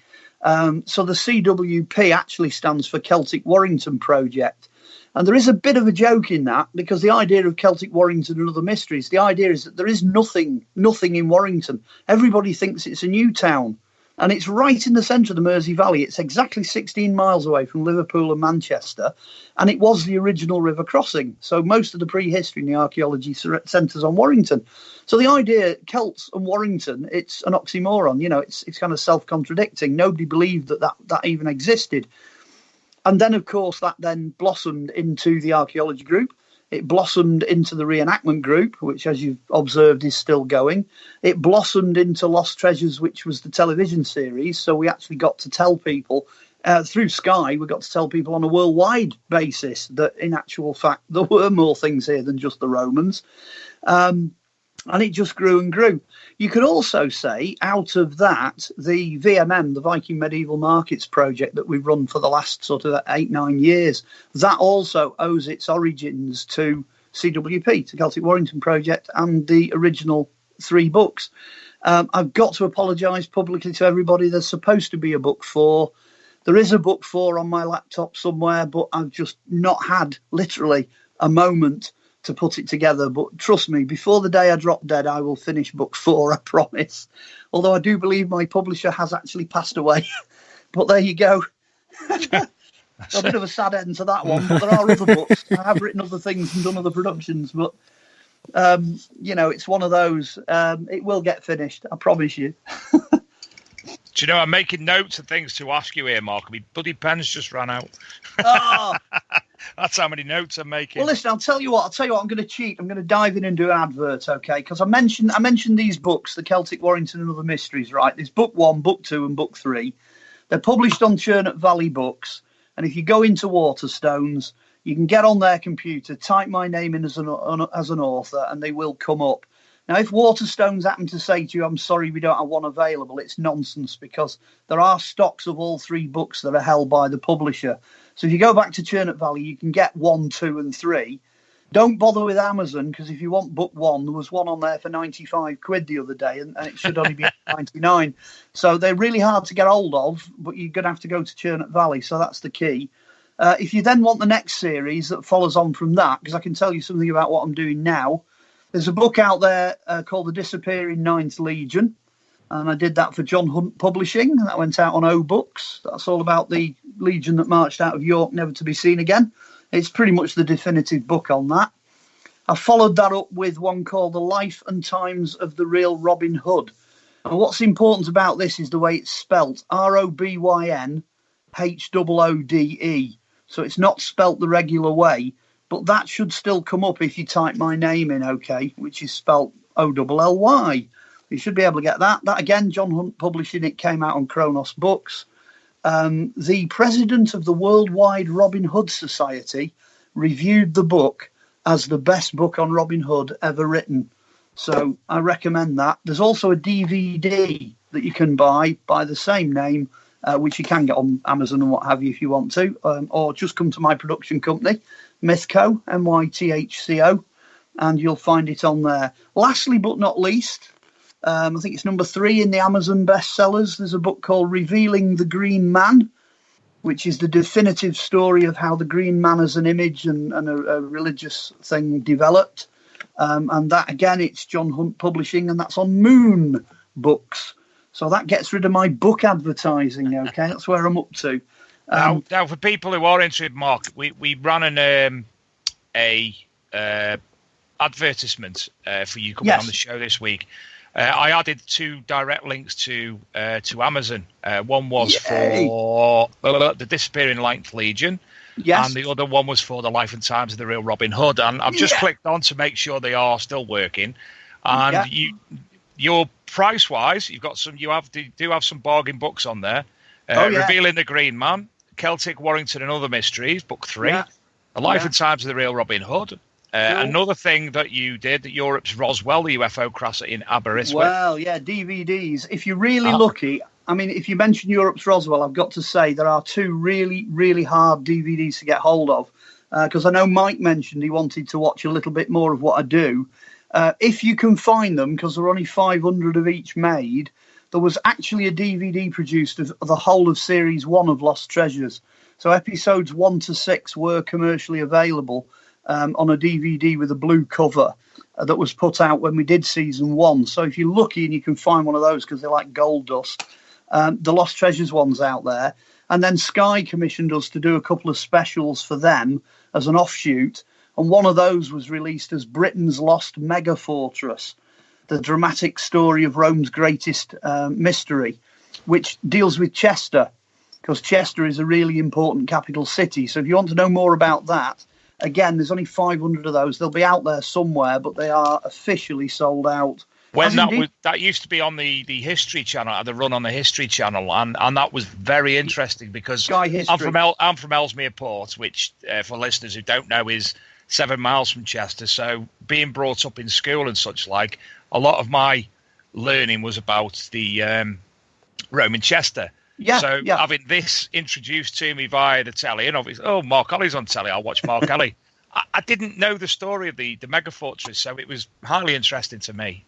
So the CWP actually stands for Celtic Warrington Project. And there is a bit of a joke in that, because the idea of Celtic Warrington and Other Mysteries, the idea is that there is nothing in Warrington. Everybody thinks it's a new town. And it's right in the centre of the Mersey Valley. It's exactly 16 miles away from Liverpool and Manchester. And it was the original river crossing. So most of the prehistory in the archaeology centres on Warrington. So the idea, Celts and Warrington, it's an oxymoron. It's kind of self-contradicting. Nobody believed that even existed. And then, of course, that then blossomed into the archaeology group. It blossomed into the reenactment group, which, as you've observed, is still going. It blossomed into Lost Treasures, which was the television series. So we actually got to tell people through Sky, we got to tell people on a worldwide basis that in actual fact, there were more things here than just the Romans. And it just grew and grew. You could also say out of that, the VMM, the Viking Medieval Markets project that we've run for the last sort of 8-9 years, that also owes its origins to CWP, to Celtic Warrington Project, and the original 3 books. I've got to apologise publicly to everybody. There's supposed to be a book 4. There is a book 4 on my laptop somewhere, but I've just not had literally a moment to put it together. But trust me, before the day I drop dead, I will finish book 4, I promise. Although I do believe my publisher has actually passed away. But there you go. A bit of a sad end to that one, but there are other books. I have written other things and done other productions, but it's one of those. It will get finished, I promise you. Do you know, I'm making notes of things to ask you here, Mark. My bloody pen's just ran out. Oh. That's how many notes I'm making. Well, listen, I'll tell you what. I'm going to cheat. I'm going to dive in and do an advert, okay? Because I mentioned these books, the Celtic Warrington and Other Mysteries, right? There's book 1, book 2, and book 3. They're published on Churnet Valley Books. And if you go into Waterstones, you can get on their computer, type my name in as an author, and they will come up. Now, if Waterstones happen to say to you, I'm sorry, we don't have one available, it's nonsense, because there are stocks of all 3 books that are held by the publisher. So if you go back to Churnet Valley, you can get 1, 2, and 3. Don't bother with Amazon, because if you want book 1, there was one on there for 95 quid the other day, and it should only be 99. So they're really hard to get hold of, but you're going to have to go to Churnet Valley. So that's the key. If you then want the next series that follows on from that, because I can tell you something about what I'm doing now, there's a book out there called The Disappearing Ninth Legion, and I did that for John Hunt Publishing. That went out on O Books. That's all about the legion that marched out of York, never to be seen again. It's pretty much the definitive book on that. I followed that up with one called The Life and Times of the Real Robin Hood. And what's important about this is the way it's spelt, ROBYNHOODE. So it's not spelt the regular way. But that should still come up if you type my name in, okay, which is spelt OLLY. You should be able to get that. That, again, John Hunt Publishing, it came out on Kronos Books. The president of the Worldwide Robin Hood Society reviewed the book as the best book on Robin Hood ever written. So I recommend that. There's also a DVD that you can buy by the same name, which you can get on Amazon and what have you if you want to, or just come to my production company, Mythco, MYTHCO, and you'll find it on there. Lastly, but not least, I think it's number 3 in the Amazon bestsellers. There's a book called Revealing the Green Man, which is the definitive story of how the Green Man as an image and a religious thing developed. And that, again, it's John Hunt Publishing, and that's on Moon Books. So that gets rid of my book advertising, okay? That's where I'm up to. Now, for people who are interested, Mark, we ran an advertisement for you coming on the show this week. I added 2 direct links to Amazon. One was for The Disappearing Ninth Legion, and the other one was for The Life and Times of the Real Robin Hood. And I've just clicked on to make sure they are still working. And your price-wise, you've got some. You do have some bargain books on there. Revealing the Green Man, Celtic Warrington and Other Mysteries, book 3. The Life and Times of the Real Robin Hood. Another thing that you did, Europe's Roswell, the UFO crasher in Aberystwyth. Well, yeah, DVDs. If you're really lucky, I mean, if you mention Europe's Roswell, I've got to say there are 2 really, really hard DVDs to get hold of. Because I know Mike mentioned he wanted to watch a little bit more of what I do. If you can find them, because there are only 500 of each made, there was actually a DVD produced of the whole of Series 1 of Lost Treasures. So episodes 1 to 6 were commercially available on a DVD with a blue cover that was put out when we did Season 1. So if you're lucky and you can find one of those, because they're like gold dust, the Lost Treasures one's out there. And then Sky commissioned us to do a couple of specials for them as an offshoot. And one of those was released as Britain's Lost Mega Fortress, the dramatic story of Rome's greatest mystery, which deals with Chester, because Chester is a really important capital city. So if you want to know more about that, Again, there's only 500 of those. They'll be out there somewhere, but they are officially sold out. When that used to be on the History Channel, the run on the History Channel, and that was very interesting because I'm from Ellesmere Port, which for listeners who don't know is 7 miles from Chester. So being brought up in school and such like, a lot of my learning was about the Roman Chester. Having this introduced to me via the telly, and obviously, Mark Olly's on telly, I'll watch Mark Olly. I didn't know the story of the mega fortress, so it was highly interesting to me.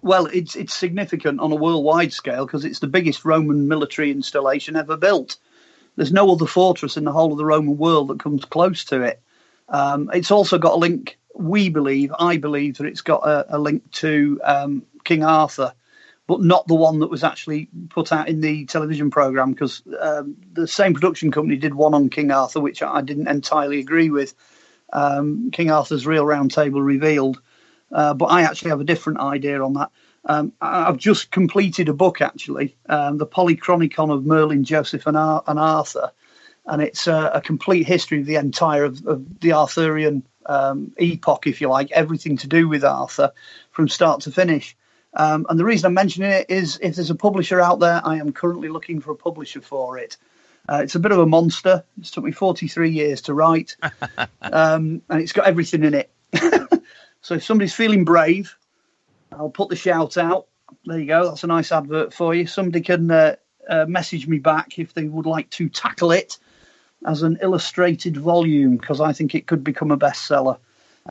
Well, it's significant on a worldwide scale because it's the biggest Roman military installation ever built. There's no other fortress in the whole of the Roman world that comes close to it. It's also got a link, I believe that it's got a link to King Arthur, but not the one that was actually put out in the television programme, because the same production company did one on King Arthur, which I didn't entirely agree with. King Arthur's Real Round Table revealed. But I actually have a different idea on that. I've just completed a book, actually, the Polychronicon of Merlin, Joseph and Arthur. And it's a complete history of the entire of the Arthurian epoch, if you like, everything to do with Arthur from start to finish. And the reason I'm mentioning it is if there's a publisher out there, I am currently looking for a publisher for it. It's a bit of a monster. It's took me 43 years to write. And it's got everything in it. So if somebody's feeling brave, I'll put the shout out. There you go. That's a nice advert for you. Somebody can message me back if they would like to tackle it as an illustrated volume, because I think it could become a bestseller.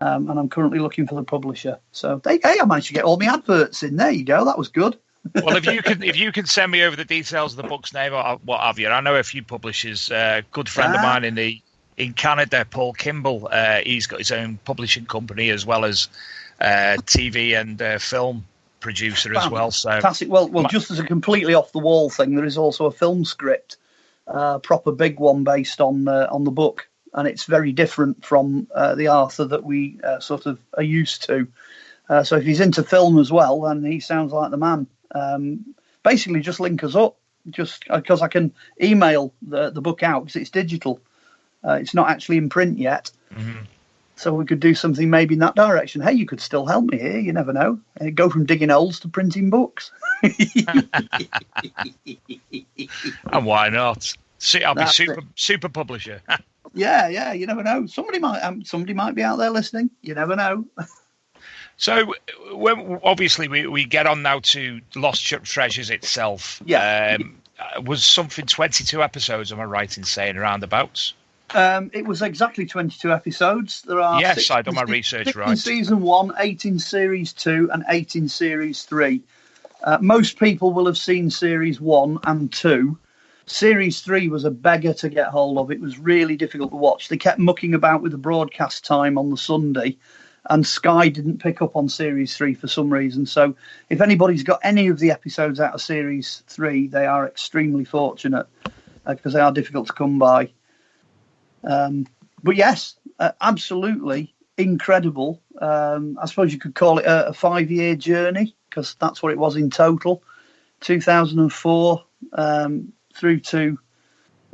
And I'm currently looking for the publisher. So hey, I managed to get all my adverts in. There you go. That was good. Well, if you can send me over the details of the book's name or what have you. I know a few publishers. Good friend of mine in Canada, Paul Kimball, he's got his own publishing company as well as TV and film producer as well. So fantastic. Well, just as a completely off the wall thing, there is also a film script, proper big one based on the book, and it's very different from the Arthur that we sort of are used to. So if he's into film as well, then he sounds like the man. Basically, just link us up, just because I can email the book out because it's digital. It's not actually in print yet. Mm-hmm. So we could do something maybe in that direction. Hey, you could still help me here. You never know. Go from digging holes to printing books. And why not? See, I'll be super publisher. Yeah. You never know. Somebody might be out there listening. You never know. So, obviously, we get on now to Lost Treasures itself. Yeah. Was something 22 episodes, am I right in saying, roundabouts? It was exactly 22 episodes. There are I done my research right. 6 in season 1, 8 in series 2, and 8 in series 3. Most people will have seen series 1 and 2. Series 3 was a beggar to get hold of. It was really difficult to watch. They kept mucking about with the broadcast time on the Sunday, and Sky didn't pick up on series 3 for some reason. So if anybody's got any of the episodes out of series 3, they are extremely fortunate because they are difficult to come by. But yes, absolutely incredible. I suppose you could call it a 5-year journey because that's what it was in total. 2004 through to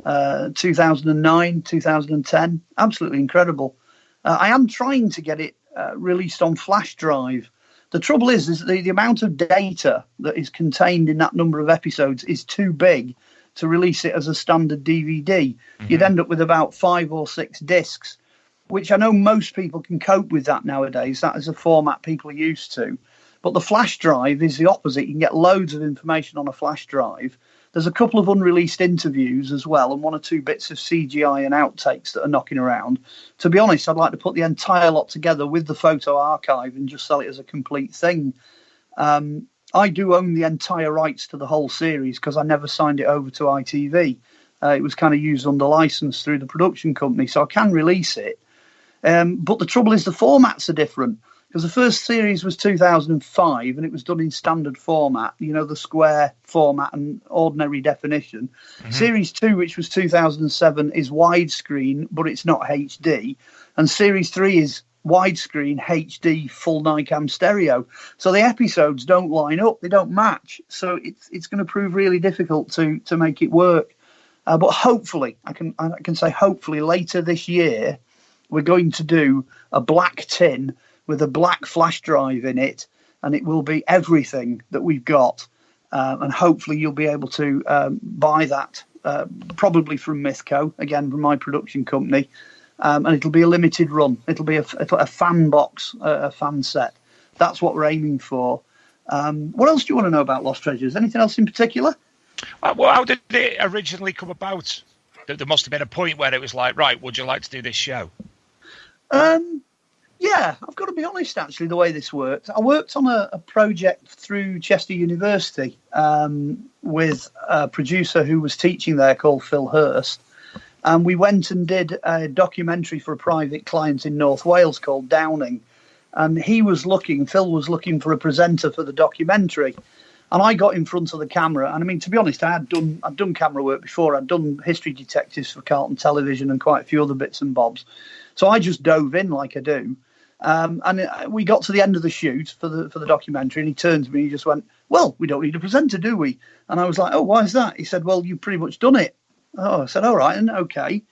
2009, 2010. Absolutely incredible. I am trying to get it released on flash drive. The trouble is the amount of data that is contained in that number of episodes is too big to release it as a standard DVD. Mm-hmm. You'd end up with about 5 or 6 discs, which I know most people can cope with that nowadays. That is a format people are used to. But the flash drive is the opposite. You can get loads of information on a flash drive. There's a couple of unreleased interviews as well, and 1 or 2 bits of CGI and outtakes that are knocking around. To be honest, I'd like to put the entire lot together with the photo archive and just sell it as a complete thing. I do own the entire rights to the whole series because I never signed it over to ITV. It was kind of used under license through the production company, so I can release it. But the trouble is the formats are different because the first series was 2005 and it was done in standard format, the square format and ordinary definition. Mm-hmm. Series 2, which was 2007, is widescreen, but it's not HD. And Series 3 is widescreen HD full Nicam stereo, so the episodes don't line up, they don't match, so it's going to prove really difficult to make it work, but hopefully I can say hopefully later this year we're going to do a black tin with a black flash drive in it, and it will be everything that we've got. And hopefully you'll be able to buy that, probably from Mythco, again, from my production company. And it'll be a limited run. It'll be a fan box, a fan set. That's what we're aiming for. What else do you want to know about Lost Treasures? Anything else in particular? Well, how did it originally come about? There must have been a point where it was like, right, would you like to do this show? Yeah, I've got to be honest, actually, the way this worked. I worked on a project through Chester University with a producer who was teaching there called Phil Hurst. And we went and did a documentary for a private client in North Wales called Downing. And Phil was looking for a presenter for the documentary. And I got in front of the camera. And I mean, to be honest, I'd done camera work before. I'd done history detectives for Carlton Television and quite a few other bits and bobs. So I just dove in like I do. And we got to the end of the shoot for the documentary, and he turned to me and he just went, "Well, we don't need a presenter, do we?" And I was like, "Oh, why is that?" He said, "Well, you've pretty much done it." Oh, I said, "All right, and okay."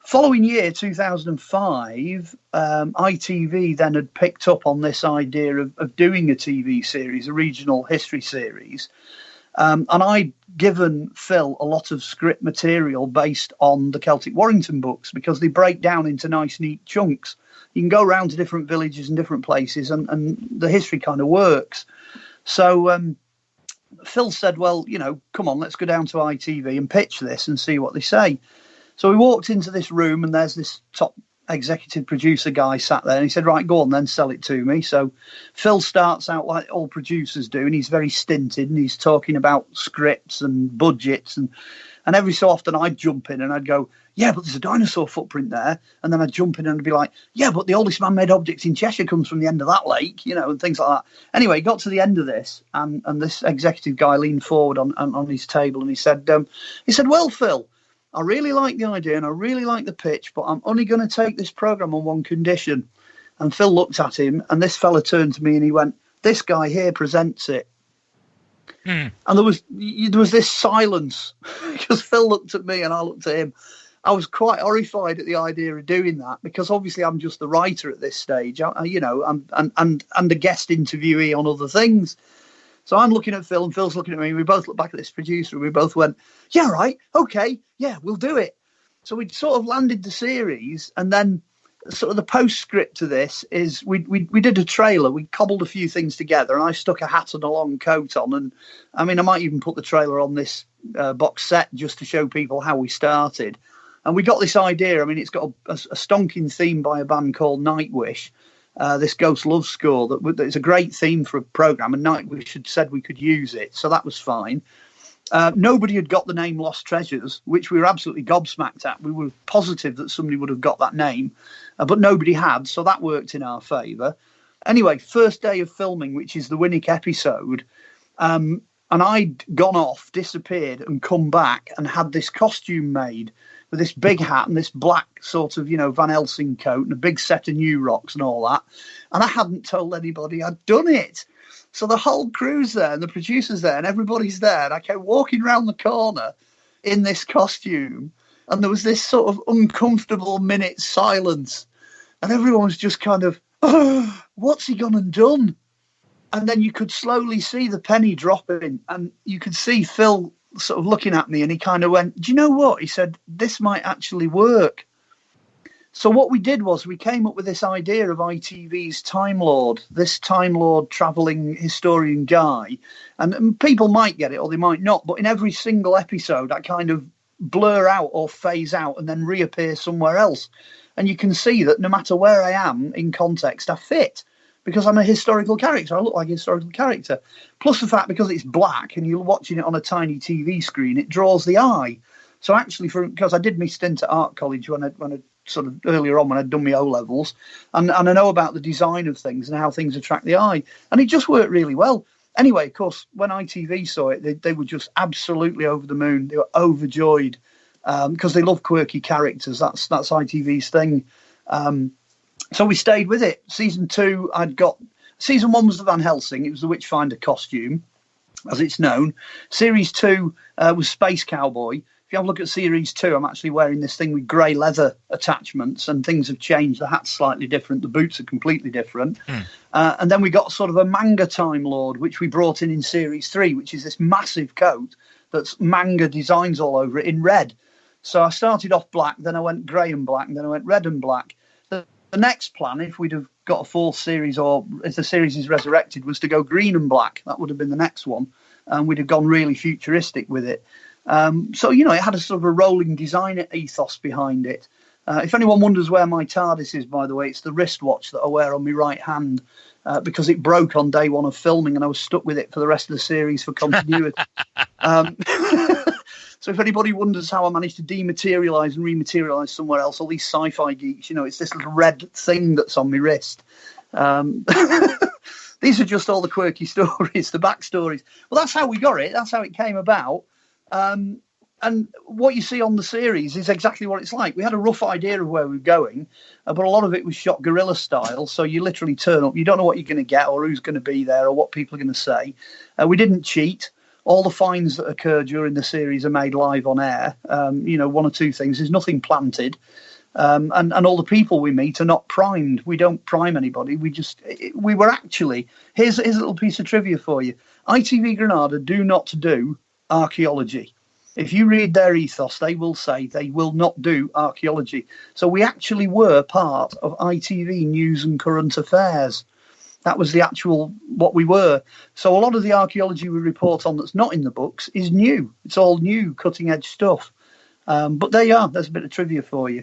Following year, 2005, ITV then had picked up on this idea of doing a TV series, a regional history series. And I'd given Phil a lot of script material based on the Celtic Warrington books, because they break down into nice, neat chunks. You can go around to different villages and different places, and the history kind of works. So Phil said, "Well, come on, let's go down to ITV and pitch this and see what they say." So we walked into this room, and there's this top executive producer guy sat there, and he said, "Right, go on then, sell it to me." So Phil starts out like all producers do, and he's very stinted, and he's talking about scripts and budgets, and every so often I'd jump in and I'd go, "Yeah, but there's a dinosaur footprint there," and then I'd jump in and I'd be like, "Yeah, but the oldest man-made object in Cheshire comes from the end of that lake," and things like that. Anyway, got to the end of this, and this executive guy leaned forward on his table, and he said, "Well, Phil, I really like the idea and I really like the pitch, but I'm only going to take this program on one condition." And Phil looked at him, and this fella turned to me and he went, "This guy here presents it." And there was this silence because Phil looked at me and I looked at him. I was quite horrified at the idea of doing that, because obviously I'm just the writer at this stage, and a guest interviewee on other things. So I'm looking at Phil, and Phil's looking at me. We both looked back at this producer, and we both went, "Yeah, right, okay, yeah, we'll do it." So we'd sort of landed the series, and then sort of the postscript to this is we did a trailer. We cobbled a few things together, and I stuck a hat and a long coat on. And I mean, I might even put the trailer on this box set just to show people how we started. And we got this idea. I mean, it's got a stonking theme by a band called Nightwish. This Ghost Love score it's a great theme for a program, and Nightwish had said we could use it, so that was fine. Nobody had got the name Lost Treasures, which we were absolutely gobsmacked at. We were positive that somebody would have got that name, but nobody had, so that worked in our favour. Anyway, first day of filming, which is the Winnick episode, and I'd gone off, disappeared, and come back and had this costume made with this big hat and this black sort of, Van Helsing coat and a big set of new rocks and all that. And I hadn't told anybody I'd done it. So the whole crew's there and the producer's there and everybody's there. And I kept walking around the corner in this costume. And there was this sort of uncomfortable minute silence. And everyone was just kind of, "Oh, what's he gone and done?" And then you could slowly see the penny dropping. And you could see Phil sort of looking at me, and he kind of went, "Do you know what?" He said, "This might actually work." So what we did was we came up with this idea of ITV's Time Lord, this Time Lord travelling historian guy. And people might get it or they might not, but in every single episode, I kind of blur out or phase out and then reappear somewhere else. And you can see that no matter where I am in context, I fit, because I'm a historical character. I look like a historical character. Plus the fact, because it's black and you're watching it on a tiny TV screen, it draws the eye. So actually, because I did my stint at art college when I sort of earlier on when I'd done my O-levels, and I know about the design of things and how things attract the eye, and it just worked really well. Anyway, of course, when ITV saw it, they were just absolutely over the moon. They were overjoyed because they love quirky characters. That's ITV's thing. So we stayed with it. Season 2, Season 1 was the Van Helsing. It was the Witchfinder costume, as it's known. Series 2 was Space Cowboy. if you have a look at series 2, I'm actually wearing this thing with grey leather attachments, and things have changed. The hat's slightly different, the boots are completely different. And then we got sort of a manga Time Lord, which we brought in series 3, which is this massive coat that's manga designs all over it in red. So I started off black, then I went grey and black, and then I went red and black. The next plan, if we'd have got a fourth series, or if the series is resurrected, was to go green and black. That would have been the next one, and we'd have gone really futuristic with it. So, you know, it had a sort of a rolling design ethos behind it. If anyone wonders where my TARDIS is, by the way, it's the wristwatch that I wear on my right hand, because it broke on day one of filming, and I was stuck with it for the rest of the series for continuity. So if anybody wonders how I managed to dematerialise and rematerialise somewhere else, all these sci-fi geeks, you know, it's this little red thing that's on my wrist. These are just all the quirky stories, the backstories. Well, that's how we got it. That's how it came about. And what you see on the series is exactly what it's like. We had a rough idea of where we were going, but a lot of it was shot guerrilla style. So you literally turn up. You don't know what you're going to get or who's going to be there or what people are going to say. We didn't cheat. All the finds that occur during the series are made live on air. You know, one or two things. There's nothing planted. And all the people we meet are not primed. We don't prime anybody. We were actually, here's a little piece of trivia for you. ITV Granada do not do archaeology. If you read their ethos, they will say they will not do archaeology. So we actually were part of ITV News and Current Affairs. That was the actual what we were. So a lot of the archaeology we report on that's not in the books is new. It's all new, cutting edge stuff. But there you are. There's a bit of trivia for you.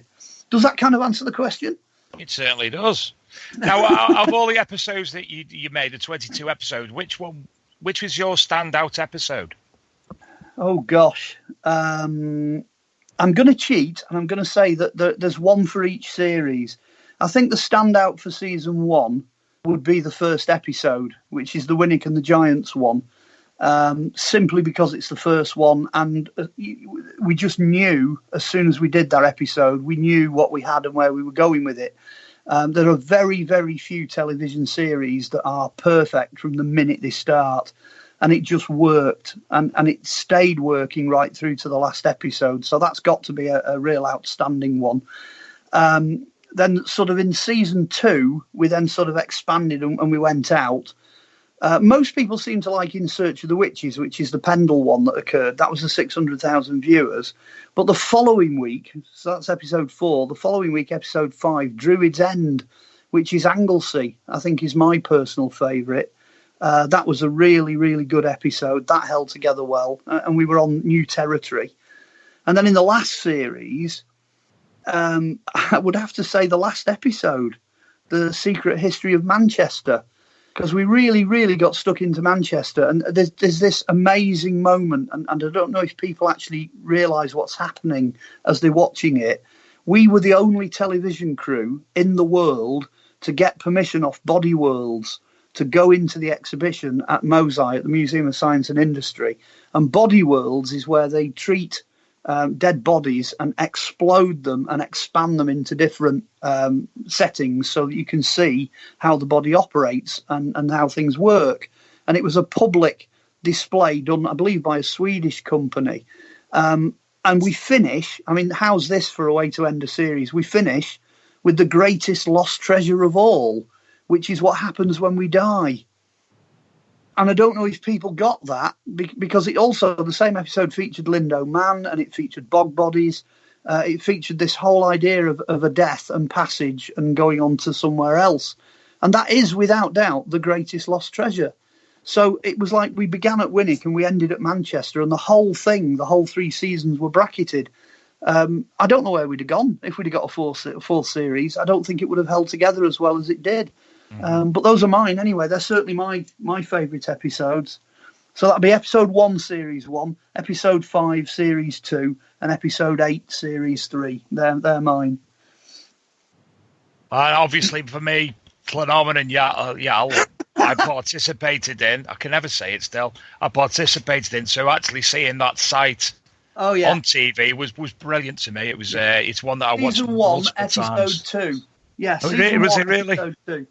Does that kind of answer the question? It certainly does. Now, of all the episodes that you made, the 22 episodes, which was your standout episode? Oh, gosh. I'm going to cheat, and I'm going to say that there's one for each series. I think the standout for season 1 would be the first episode, which is the Winnick and the Giants one, simply because it's the first one, and we just knew as soon as we did that episode, we knew what we had and where we were going with it. There are very, very few television series that are perfect from the minute they start, and it just worked, and it stayed working right through to the last episode, so that's got to be a real outstanding one. Then sort of in season 2, we then sort of expanded and we went out. Most people seem to like In Search of the Witches, which is the Pendle one that occurred. That was the 600,000 viewers. But the following week, so that's episode 4, the following week, episode 5, Druid's End, which is Anglesey, I think is my personal favourite. That was a really, really good episode. That held together well, and we were on new territory. And then in the last series, I would have to say the last episode, The Secret History of Manchester, because we really, really got stuck into Manchester. And there's this amazing moment, and I don't know if people actually realise what's happening as they're watching it. We were the only television crew in the world to get permission off Body Worlds to go into the exhibition at MOSI, at the Museum of Science and Industry. And Body Worlds is where they treat dead bodies and explode them and expand them into different settings so that you can see how the body operates and how things work. And it was a public display done, I believe, by a Swedish company. And we finish, I mean, how's this for a way to end a series? We finish with the greatest lost treasure of all, which is what happens when we die. And I don't know if people got that, because it also, the same episode featured Lindo Man, and it featured bog bodies. It featured this whole idea of a death and passage and going on to somewhere else. And that is, without doubt, the greatest lost treasure. So it was like we began at Winnick and we ended at Manchester, and the whole thing, the whole 3 seasons were bracketed. I don't know where we'd have gone if we'd have got a fourth series. I don't think it would have held together as well as it did. But those are mine anyway. They're certainly my favourite episodes. So that'll be episode 1, series 1, episode 5, series 2, and episode 8, series 3. They're mine. And obviously for me, Glenarvan and Yal, I participated in. I can never say it still. I participated in. So actually seeing that site on TV was brilliant to me. It was it's one that I watched Season 1, multiple episode times. 2. Yeah, was it really? Episode 2.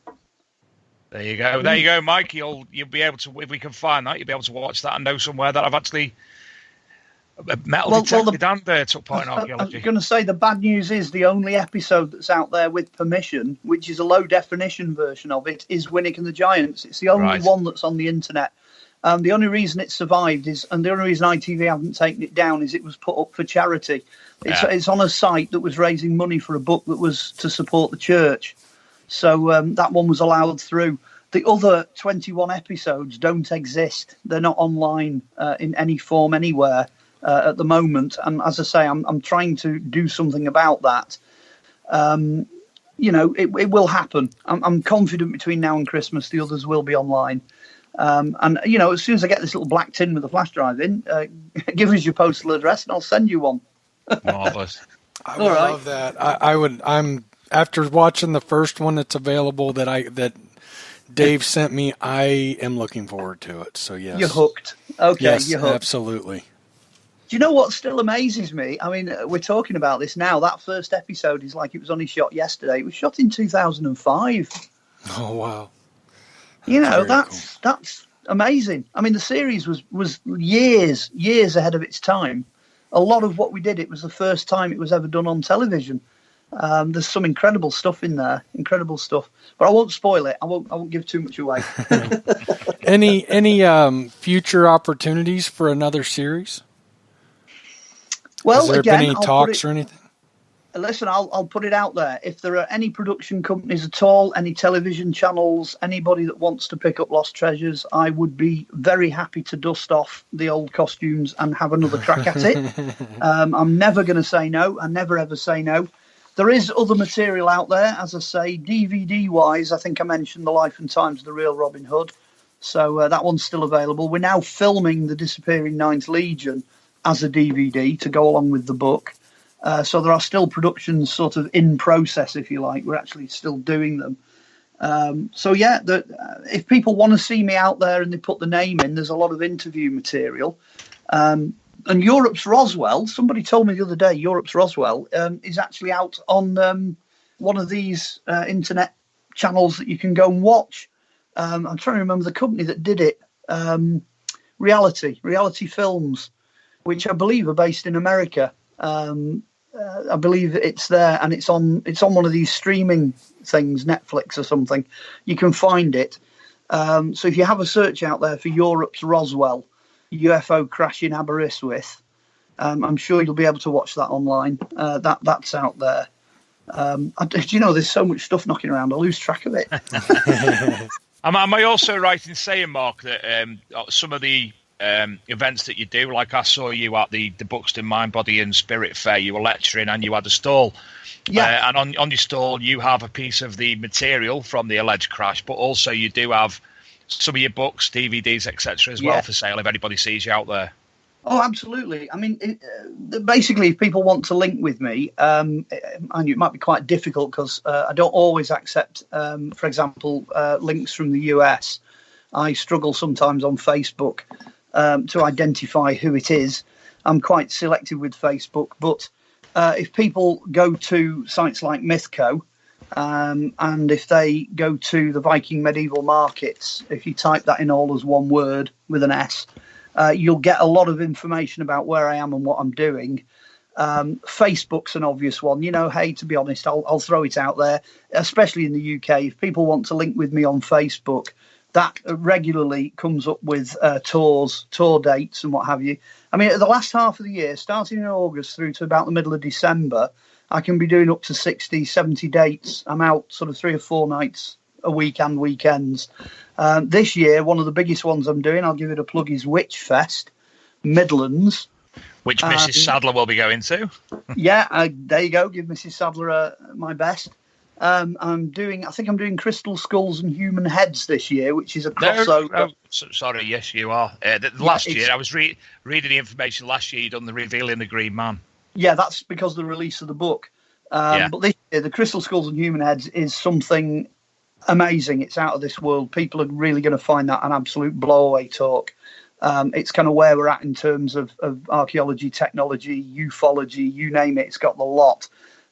There you go, Mike. You'll be able to, if we can find that, you'll be able to watch that and know somewhere that I've actually Metal detected and took part in archaeology. I was going to say the bad news is the only episode that's out there with permission, which is a low definition version of it, is Winnick and the Giants. It's the only one that's on the internet. The only reason it survived is, and the only reason ITV haven't taken it down, is it was put up for charity. It's on a site that was raising money for a book that was to support the church. So that one was allowed through. The other 21 episodes don't exist. They're not online in any form anywhere at the moment. And as I say, I'm trying to do something about that. It will happen. I'm confident between now and Christmas the others will be online. And as soon as I get this little black tin with a flash drive in, give us your postal address and I'll send you one. Marvelous. I would love that. I'm after watching the first one that's available that Dave sent me, I am looking forward to it. So yes. You're hooked. Okay, yes, you're hooked. Absolutely. Do you know what still amazes me? I mean, we're talking about this now. That first episode is like it was only shot yesterday. It was shot in 2005. Oh wow. That's amazing. I mean, the series was years ahead of its time. A lot of what we did, it was the first time it was ever done on television. There's some incredible stuff in there, but I won't spoil it. I won't give too much away. Any future opportunities for another series? Well, has there been any talks or anything? Listen, I'll put it out there. If there are any production companies at all, any television channels, anybody that wants to pick up Lost Treasures, I would be very happy to dust off the old costumes and have another crack at it. I'm never going to say no. I never ever say no. There is other material out there, as I say, DVD-wise. I think I mentioned The Life and Times of the Real Robin Hood. So that one's still available. We're now filming The Disappearing Ninth Legion as a DVD to go along with the book. So there are still productions sort of in process, if you like. We're actually still doing them. If people want to see me out there and they put the name in, there's a lot of interview material. And Europe's Roswell, somebody told me the other day, Europe's Roswell is actually out on one of these internet channels that you can go and watch. I'm trying to remember the company that did it. Reality Films, which I believe are based in America. I believe it's there, and it's on one of these streaming things, Netflix or something. You can find it. So if you have a search out there for Europe's Roswell, UFO crash in Aberystwyth, I'm sure you'll be able to watch that online. That's out there. There's so much stuff knocking around, I lose track of it. Am I also right in saying, Mark, that some of the events that you do, like I saw you at the Buxton Mind, Body and Spirit Fair, you were lecturing and you had a stall. Yeah. And on your stall, you have a piece of the material from the alleged crash, but also you do have some of your books, DVDs, etc. as well for sale if anybody sees you out there. Oh, absolutely. I mean, basically, if people want to link with me, and it might be quite difficult because I don't always accept, for example, links from the US. I struggle sometimes on Facebook to identify who it is. I'm quite selective with Facebook, but if people go to sites like Mythco, and if they go to the Viking Medieval Markets, if you type that in all as one word with an S, you'll get a lot of information about where I am and what I'm doing. Facebook's an obvious one. Hey, to be honest, I'll throw it out there, especially in the UK. If people want to link with me on Facebook, that regularly comes up with tours, tour dates and what have you. I mean, the last half of the year, starting in August through to about the middle of December, I can be doing up to 60, 70 dates. I'm out sort of 3 or 4 nights a week and weekends. This year, one of the biggest ones I'm doing, I'll give it a plug, is Witch Fest, Midlands. Which Mrs. Sadler will be going to. There you go. Give Mrs. Sadler my best. I'm doing Crystal Skulls and Human Heads this year, which is a crossover. Sorry, yes, you are. Last year, I was reading the information. Last year, you'd done the Revealing the Green Man. Yeah, that's because of the release of the book. But this year, the Crystal Skulls and Human Heads is something amazing. It's out of this world. People are really going to find that an absolute blowaway talk. It's kind of where we're at in terms of archaeology, technology, ufology, you name it. It's got the lot.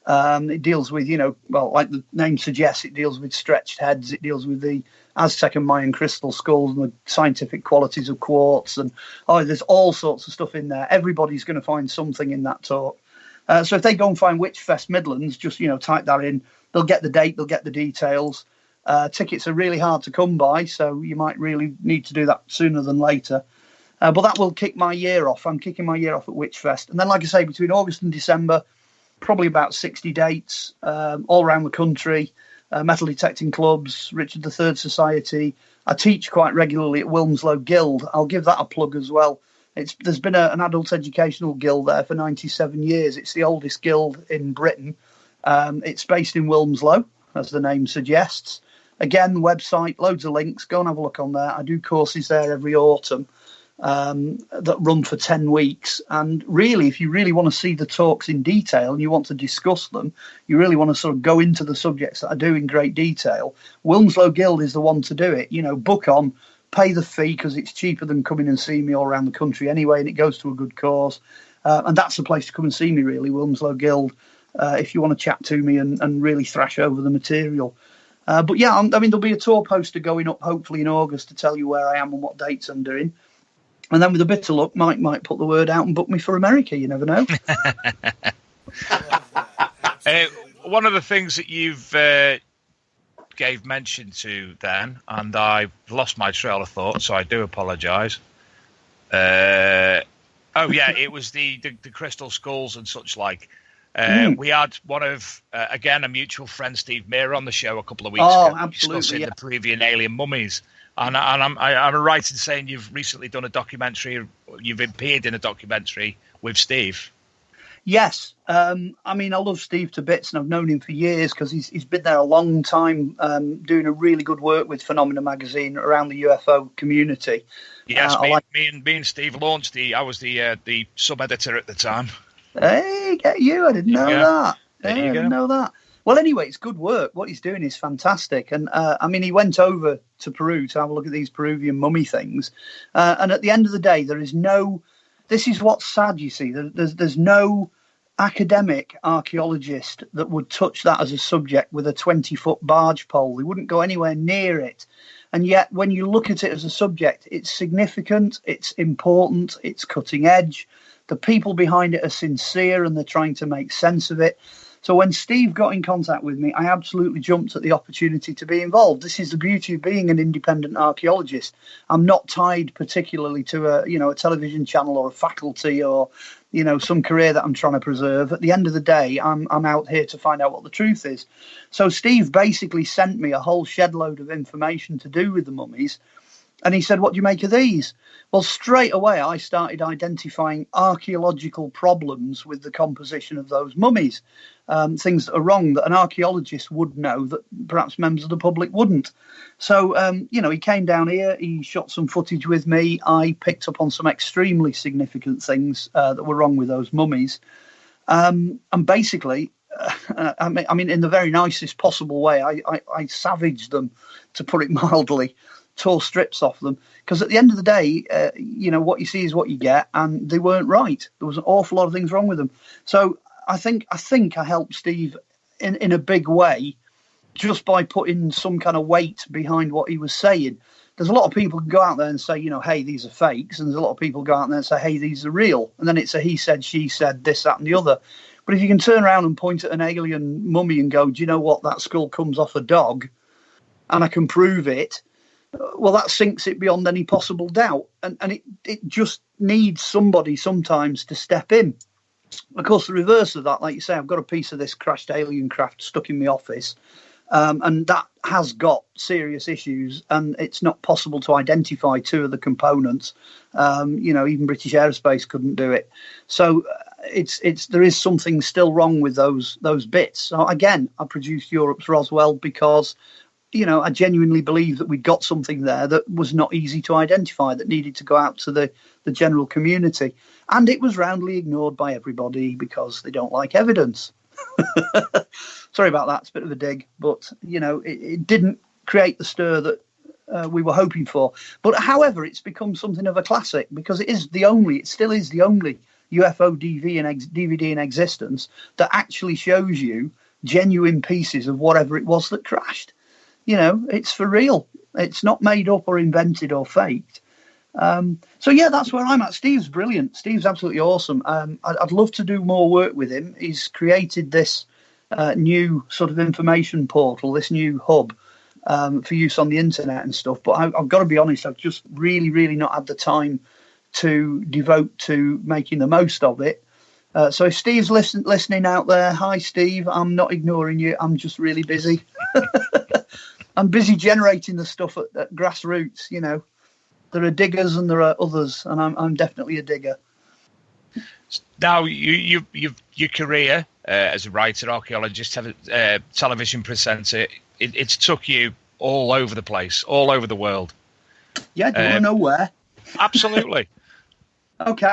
It deals with, well, like the name suggests, it deals with stretched heads. It deals with the Aztec and Mayan crystal skulls and the scientific qualities of quartz. And there's all sorts of stuff in there. Everybody's going to find something in that talk. So if they go and find Witchfest Midlands, just, type that in. They'll get the date, they'll get the details. Tickets are really hard to come by, so you might really need to do that sooner than later. But that will kick my year off. I'm kicking my year off at Witchfest. And then, like I say, between August and December, probably about 60 dates all around the country, metal detecting clubs, Richard III Society. I teach quite regularly at Wilmslow Guild. I'll give that a plug as well. There's been an adult educational guild there for 97 years. It's the oldest guild in Britain. It's based in Wilmslow, as the name suggests. Again, website, loads of links. Go and have a look on there. I do courses there every autumn that run for 10 weeks. And really, if you really want to see the talks in detail and you want to discuss them, you really want to sort of go into the subjects that I do in great detail, Wilmslow Guild is the one to do it. Book on, pay the fee because it's cheaper than coming and see me all around the country anyway, and it goes to a good cause. And that's the place to come and see me, really, Wilmslow Guild, if you want to chat to me and really thrash over the material. But yeah, there'll be a tour poster going up hopefully in August to tell you where I am and what dates I'm doing. And then with a bit of luck, Mike might put the word out and book me for America. You never know. One of the things that you've gave mention to then, and I've lost my trail of thought, so I do apologise. It was the crystal skulls and such like. We had one of, again, a mutual friend, Steve Meir, on the show a couple of weeks ago, discussing the Peruvian alien mummies. And I'm right in saying you've recently done a documentary, you've appeared in a documentary with Steve. Yes. I love Steve to bits, and I've known him for years because he's been there a long time, doing a really good work with Phenomena magazine around the UFO community. Yes, me and Steve launched I was the sub-editor at the time. Hey, get you. I didn't know that. There you go. I didn't know that. Well, anyway, it's good work. What he's doing is fantastic. And, he went over to Peru to have a look at these Peruvian mummy things. And at the end of the day, this is what's sad, you see. There's no academic archaeologist that would touch that as a subject with a 20-foot barge pole. They wouldn't go anywhere near it. And yet, when you look at it as a subject, it's significant, it's important, it's cutting edge. The people behind it are sincere and they're trying to make sense of it. So when Steve got in contact with me, I absolutely jumped at the opportunity to be involved. This is the beauty of being an independent archaeologist. I'm not tied particularly to a television channel or a faculty or, some career that I'm trying to preserve. At the end of the day, I'm out here to find out what the truth is. So Steve basically sent me a whole shed load of information to do with the mummies. And he said, what do you make of these? Well, straight away, I started identifying archaeological problems with the composition of those mummies, things that are wrong that an archaeologist would know that perhaps members of the public wouldn't. So, he came down here, he shot some footage with me. I picked up on some extremely significant things that were wrong with those mummies. And basically, in the very nicest possible way, I savaged them, to put it mildly. Tore strips off them, because at the end of the day, what you see is what you get, and they weren't right. There was an awful lot of things wrong with them. So I think I helped Steve in a big way just by putting some kind of weight behind what he was saying. There's a lot of people who go out there and say, hey, these are fakes, and there's a lot of people go out there and say, hey, these are real, and then it's a he said, she said, this, that, and the other. But if you can turn around and point at an alien mummy and go, do you know what, that skull comes off a dog, and I can prove it, well, that sinks it beyond any possible doubt. And it just needs somebody sometimes to step in. Of course, the reverse of that, like you say, I've got a piece of this crashed alien craft stuck in my office, and that has got serious issues, and it's not possible to identify two of the components. Even British Aerospace couldn't do it. So there is something still wrong with those bits. So again, I produced Europe's Roswell because I genuinely believe that we got something there that was not easy to identify, that needed to go out to the general community. And it was roundly ignored by everybody because they don't like evidence. Sorry about that. It's a bit of a dig. But, it didn't create the stir that we were hoping for. But however, it's become something of a classic because it still is the only UFO DVD in existence that actually shows you genuine pieces of whatever it was that crashed. It's for real. It's not made up or invented or faked. So yeah, that's where I'm at. Steve's brilliant. Steve's absolutely awesome. I'd love to do more work with him. He's created this new sort of information portal, this new hub for use on the internet and stuff. But I've got to be honest, I've just really, really not had the time to devote to making the most of it. So if Steve's listening out there, hi Steve, I'm not ignoring you. I'm just really busy. I'm busy generating the stuff at grassroots. There are diggers and there are others, and I'm definitely a digger. Now, your career as a writer, archaeologist, television presenter, it's took you all over the place, all over the world. Yeah, do you want to know where? Absolutely. Okay,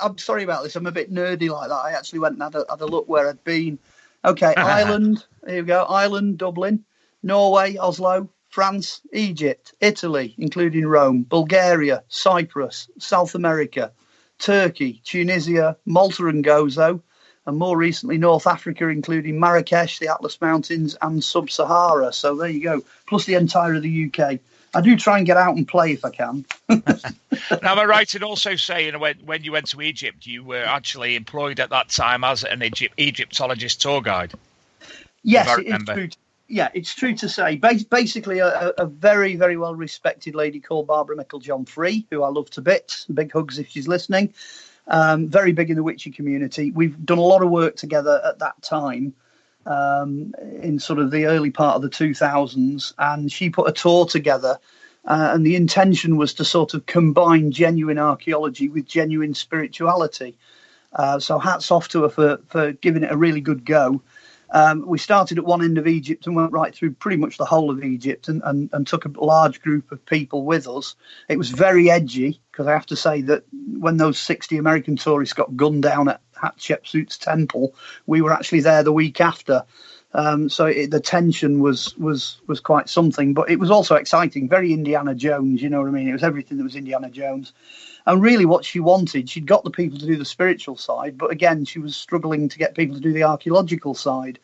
I'm sorry about this. I'm a bit nerdy like that. I actually went and had a look where I'd been. Okay, Ireland, here we go. Ireland, Dublin, Norway, Oslo, France, Egypt, Italy, including Rome, Bulgaria, Cyprus, South America, Turkey, Tunisia, Malta and Gozo, and more recently North Africa, including Marrakesh, the Atlas Mountains, and Sub-Sahara. So there you go, plus the entire of the UK. I do try and get out and play if I can. Now, am I right in also saying when you went to Egypt, you were actually employed at that time as an Egyptologist tour guide? Yes, it's true. Yeah, it's true to say. Basically, a very, very well-respected lady called Barbara Mickle-John-Free, who I love to bits. Big hugs if she's listening. Very big in the witchy community. We've done a lot of work together at that time, in sort of the early part of the 2000s, and she put a tour together, and the intention was to sort of combine genuine archaeology with genuine spirituality. So hats off to her for giving it a really good go. We started at one end of Egypt and went right through pretty much the whole of Egypt and took a large group of people with us. It was very edgy, because I have to say that when those 60 American tourists got gunned down at Hatshepsut's temple, we were actually there the week after. So the tension was quite something, but it was also exciting, very Indiana Jones, you know what I mean? It was everything that was Indiana Jones. And really what she wanted, she'd got the people to do the spiritual side, but again, she was struggling to get people to do the archaeological side,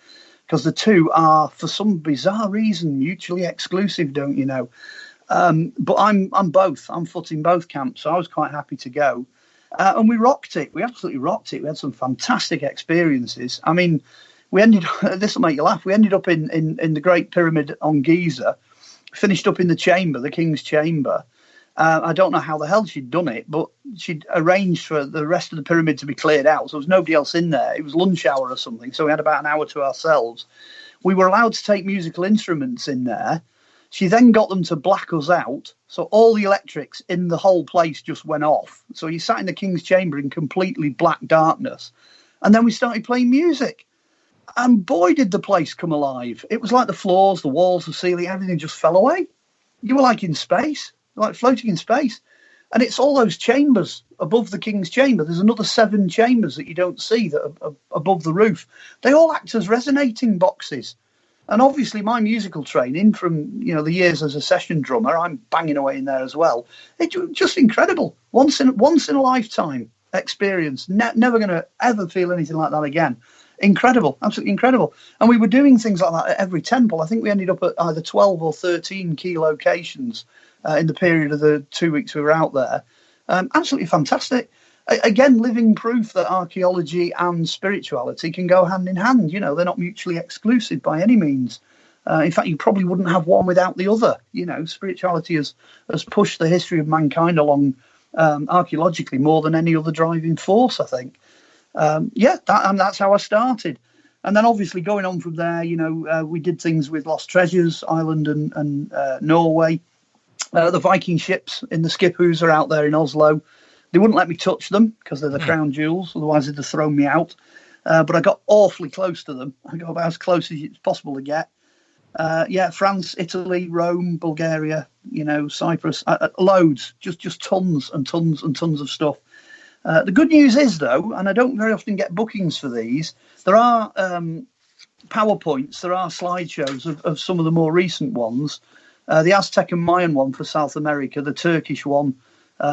because the two are, for some bizarre reason, mutually exclusive, don't you know? But I'm both. I'm footing both camps, so I was quite happy to go. And we rocked it. We absolutely rocked it. We had some fantastic experiences. I mean, this will make you laugh, we ended up in the Great Pyramid on Giza, finished up in the chamber, the King's Chamber. I don't know how the hell she'd done it, but she'd arranged for the rest of the pyramid to be cleared out, so there was nobody else in there. It was lunch hour or something, so we had about an hour to ourselves. We were allowed to take musical instruments in there. She then got them to black us out, so all the electrics in the whole place just went off. So you sat in the King's Chamber in completely black darkness, and then we started playing music. And boy, did the place come alive. It was like the floors, the walls, the ceiling, everything just fell away. You were like in space. Like floating in space. And it's all those chambers above the King's Chamber. There's another 7 chambers that you don't see that are above the roof. They all act as resonating boxes. And obviously my musical training from, the years as a session drummer, I'm banging away in there as well. It's just incredible. Once in a lifetime experience. Never going to ever feel anything like that again. Incredible, absolutely incredible. And we were doing things like that at every temple. I think we ended up at either 12 or 13 key locations in the period of the 2 weeks we were out there. Absolutely fantastic. Again, living proof that archaeology and spirituality can go hand in hand. They're not mutually exclusive by any means. In fact, you probably wouldn't have one without the other. Spirituality has pushed the history of mankind along archaeologically more than any other driving force, I think. That's how I started. And then obviously going on from there, we did things with Lost Treasures, Ireland and Norway. The Viking ships in the Skippos are out there in Oslo. They wouldn't let me touch them because they're the crown jewels, otherwise they'd have thrown me out. But I got awfully close to them. I got about as close as it's possible to get. France, Italy, Rome, Bulgaria, Cyprus, loads, just tons and tons and tons of stuff. The good news is, though, and I don't very often get bookings for these, there are PowerPoints, there are slideshows of some of the more recent ones. The Aztec and Mayan one for South America, the Turkish one,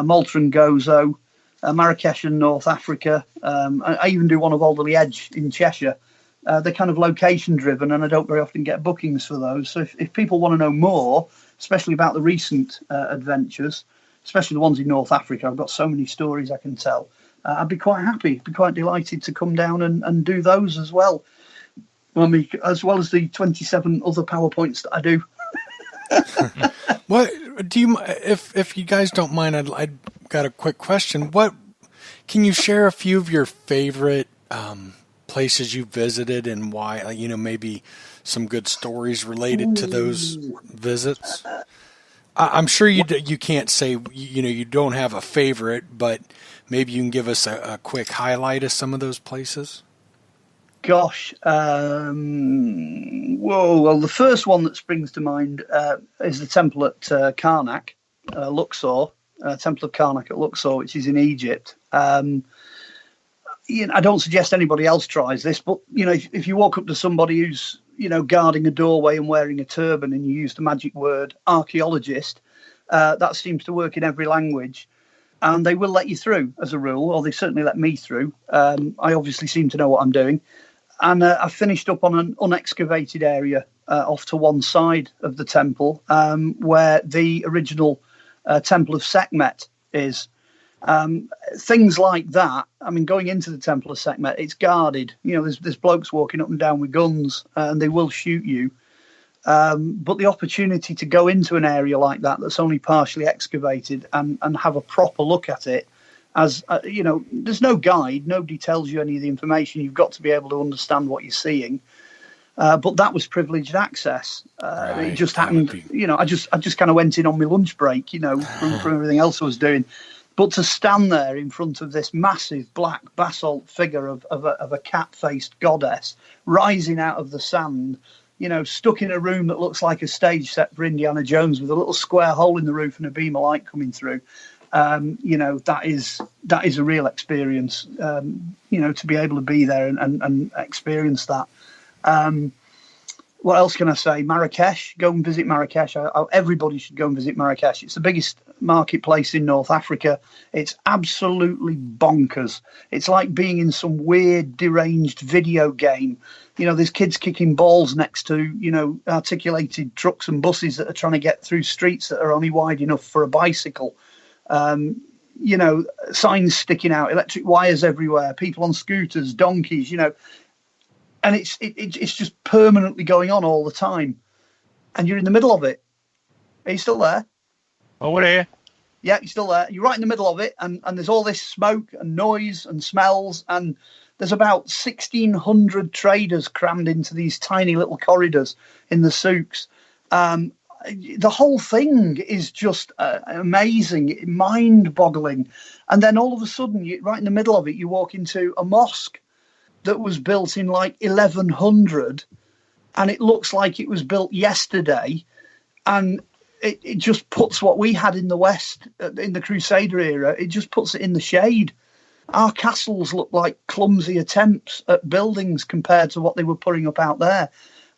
Malta and Gozo, Marrakesh in North Africa. I even do one of Alderley Edge in Cheshire. They're kind of location driven, and I don't very often get bookings for those. So if people want to know more, especially about the recent adventures, especially the ones in North Africa, I've got so many stories I can tell. I'd be quite happy, be quite delighted to come down and do those as well. I mean, as well as the 27 other PowerPoints that I do. What do you? If you guys don't mind, I'd got a quick question. What can you share a few of your favorite places you visited and why? Like, maybe some good stories related to those visits. I'm sure you can't say you don't have a favorite, but maybe you can give us a quick highlight of some of those places. Gosh, well, the first one that springs to mind is the temple at Karnak, Luxor, Temple of Karnak at Luxor, which is in Egypt. I don't suggest anybody else tries this, but if you walk up to somebody who's guarding a doorway and wearing a turban, and you use the magic word archaeologist, that seems to work in every language. And they will let you through as a rule, or they certainly let me through. I obviously seem to know what I'm doing. And I finished up on an unexcavated area off to one side of the temple where the original temple of Sekhmet is. Things like that. I mean, going into the temple of Sekhmet, it's guarded. There's blokes walking up and down with guns, and they will shoot you. But the opportunity to go into an area like that that's only partially excavated and have a proper look at it, as there's no guide, nobody tells you any of the information. You've got to be able to understand what you're seeing. But that was privileged access. It just happened. I just kind of went in on my lunch break, from everything else I was doing. But to stand there in front of this massive black basalt figure of a cat-faced goddess rising out of the sand, stuck in a room that looks like a stage set for Indiana Jones with a little square hole in the roof and a beam of light coming through. That is a real experience, to be able to be there and experience that. What else can I say? Marrakesh, go and visit Marrakesh. Everybody should go and visit Marrakesh. It's the biggest marketplace in North Africa. It's absolutely bonkers. It's like being in some weird, deranged video game. There's kids kicking balls next to, articulated trucks and buses that are trying to get through streets that are only wide enough for a bicycle. Signs sticking out, electric wires everywhere, people on scooters, donkeys, and it's just permanently going on all the time. And you're in the middle of it. Are you still there? Oh, we're here. Yeah, you're still there. You're right in the middle of it, and there's all this smoke and noise and smells, and there's about 1,600 traders crammed into these tiny little corridors in the souks. The whole thing is just amazing, mind-boggling. And then all of a sudden, right in the middle of it, you walk into a mosque that was built in like 1100, and it looks like it was built yesterday. And it just puts what we had in the West in the Crusader era, it just puts it in the shade. Our castles look like clumsy attempts at buildings compared to what they were putting up out there.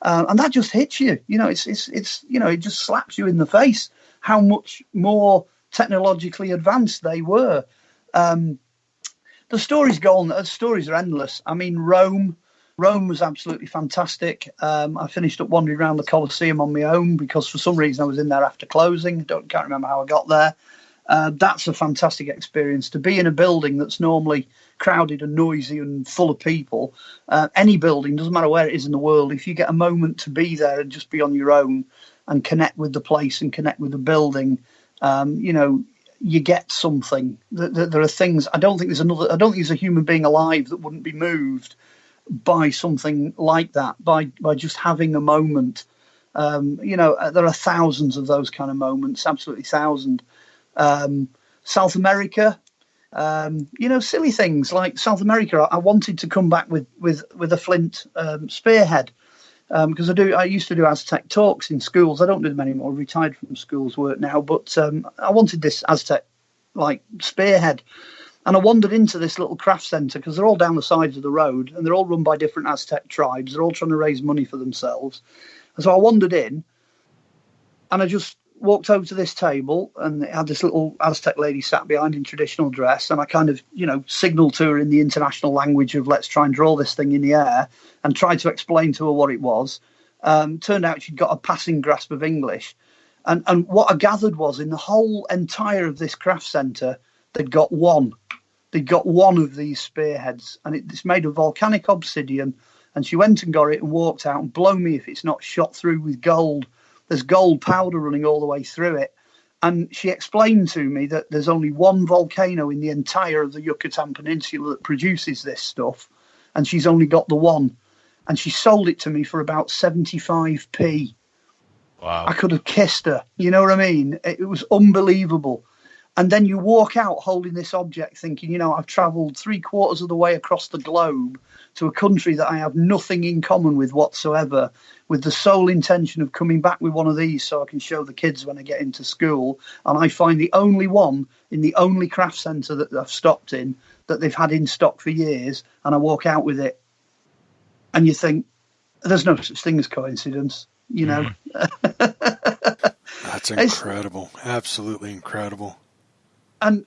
And that just hits you. It just slaps you in the face how much more technologically advanced they were. The stories go on. The stories are endless. I mean, Rome was absolutely fantastic. I finished up wandering around the Colosseum on my own because for some reason I was in there after closing. Can't remember how I got there. That's a fantastic experience to be in a building that's normally crowded and noisy and full of people. Any building, doesn't matter where it is in the world, if you get a moment to be there and just be on your own and connect with the place and connect with the building, you get something. There are things. I don't think there's a human being alive that wouldn't be moved by something like that. By just having a moment. There are thousands of those kind of moments. Absolutely thousands. South America. Silly things like South America. I wanted to come back with a flint spearhead. Because I used to do Aztec talks in schools. I don't do them anymore. Retired from schools work now. But I wanted this Aztec spearhead, and I wandered into this little craft centre because they're all down the sides of the road and they're all run by different Aztec tribes. They're all trying to raise money for themselves. And so I wandered in, and I just walked over to this table, and it had this little Aztec lady sat behind in traditional dress, and I kind of, signaled to her in the international language of let's try and draw this thing in the air, and tried to explain to her what it was. Turned out she'd got a passing grasp of English. And what I gathered was in the whole entire of this craft centre, they'd got one. They'd got one of these spearheads, and it's made of volcanic obsidian. And she went and got it and walked out, and blow me if it's not shot through with gold. There's gold powder running all the way through it. And she explained to me that there's only one volcano in the entire of the Yucatan Peninsula that produces this stuff, and she's only got the one. And she sold it to me for about 75p. Wow. I could have kissed her. You know what I mean? It was unbelievable. And then you walk out holding this object thinking, I've travelled 3/4 of the way across the globe to a country that I have nothing in common with whatsoever, with the sole intention of coming back with one of these so I can show the kids when I get into school. And I find the only one in the only craft centre that I've stopped in that they've had in stock for years, and I walk out with it. And you think, there's no such thing as coincidence, That's incredible. Absolutely incredible. And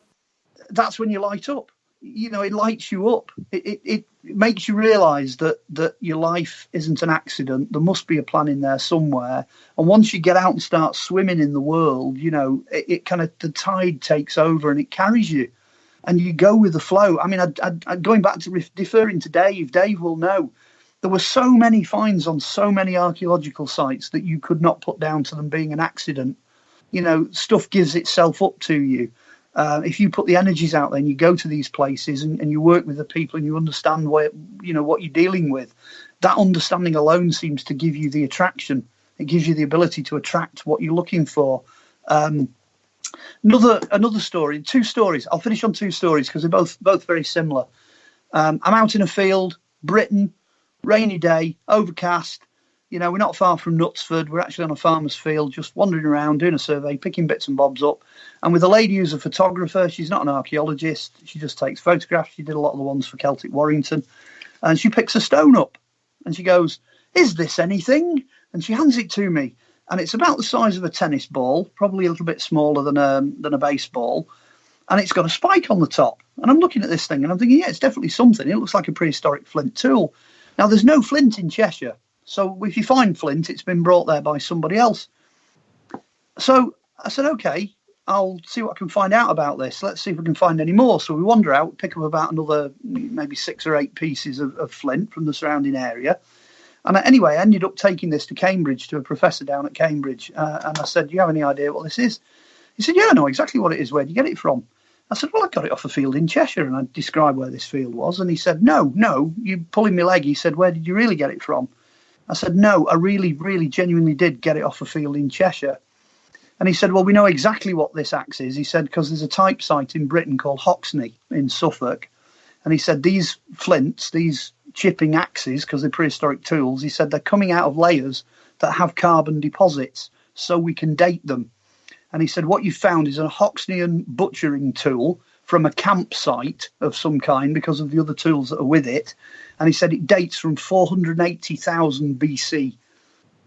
that's when you light up. It lights you up. It makes you realise that your life isn't an accident. There must be a plan in there somewhere. And once you get out and start swimming in the world, it kind of, the tide takes over and it carries you. And you go with the flow. I mean, going back to deferring to Dave, Dave will know. There were so many finds on so many archaeological sites that you could not put down to them being an accident. Stuff gives itself up to you. If you put the energies out there and you go to these places and you work with the people and you understand what you're dealing with, that understanding alone seems to give you the attraction. It gives you the ability to attract what you're looking for. Another story, 2 stories. I'll finish on 2 stories because they're both very similar. I'm out in a field, Britain, rainy day, overcast. We're not far from Knutsford. We're actually on a farmer's field, just wandering around, doing a survey, picking bits and bobs up. And with a lady who's a photographer, she's not an archaeologist. She just takes photographs. She did a lot of the ones for Celtic Warrington. And she picks a stone up and she goes, "Is this anything?" And she hands it to me. And it's about the size of a tennis ball, probably a little bit smaller than a baseball. And it's got a spike on the top. And I'm looking at this thing and I'm thinking, yeah, it's definitely something. It looks like a prehistoric flint tool. Now, there's no flint in Cheshire. So if you find flint, it's been brought there by somebody else. So I said, okay, I'll see what I can find out about this. Let's see if we can find any more. So we wander out, pick up about another maybe 6 or 8 pieces of flint from the surrounding area. And anyway, I ended up taking this to Cambridge, to a professor down at Cambridge. And I said, do you have any idea what this is? He said, yeah, I know exactly what it is. Where do you get it from? I said, well, I got it off a field in Cheshire. And I described where this field was. And he said, no, you're pulling my leg. He said, where did you really get it from? I said, no, I really, really genuinely did get it off a field in Cheshire. And he said, well, we know exactly what this axe is. He said, because there's a type site in Britain called Hoxney in Suffolk. And he said, these flints, these chipping axes, because they're prehistoric tools, he said, they're coming out of layers that have carbon deposits, so we can date them. And he said, what you found is a Hoxneyan butchering tool from a campsite of some kind because of the other tools that are with it. And he said it dates from 480,000 BC.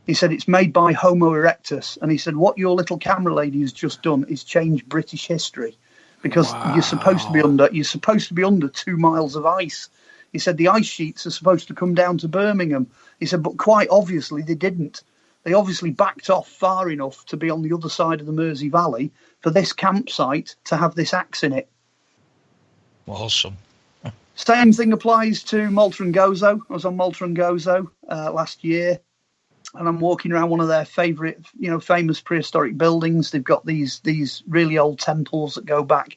He said it's made by Homo erectus. And he said what your little camera lady has just done is change British history, because you're supposed to be under 2 miles of ice. He said the ice sheets are supposed to come down to Birmingham. He said, but quite obviously they didn't. They obviously backed off far enough to be on the other side of the Mersey Valley for this campsite to have this axe in it. Awesome. Same thing applies to Malta and Gozo. I was on Malta and Gozo last year, and I'm walking around one of their favourite, famous prehistoric buildings. They've got these really old temples that go back,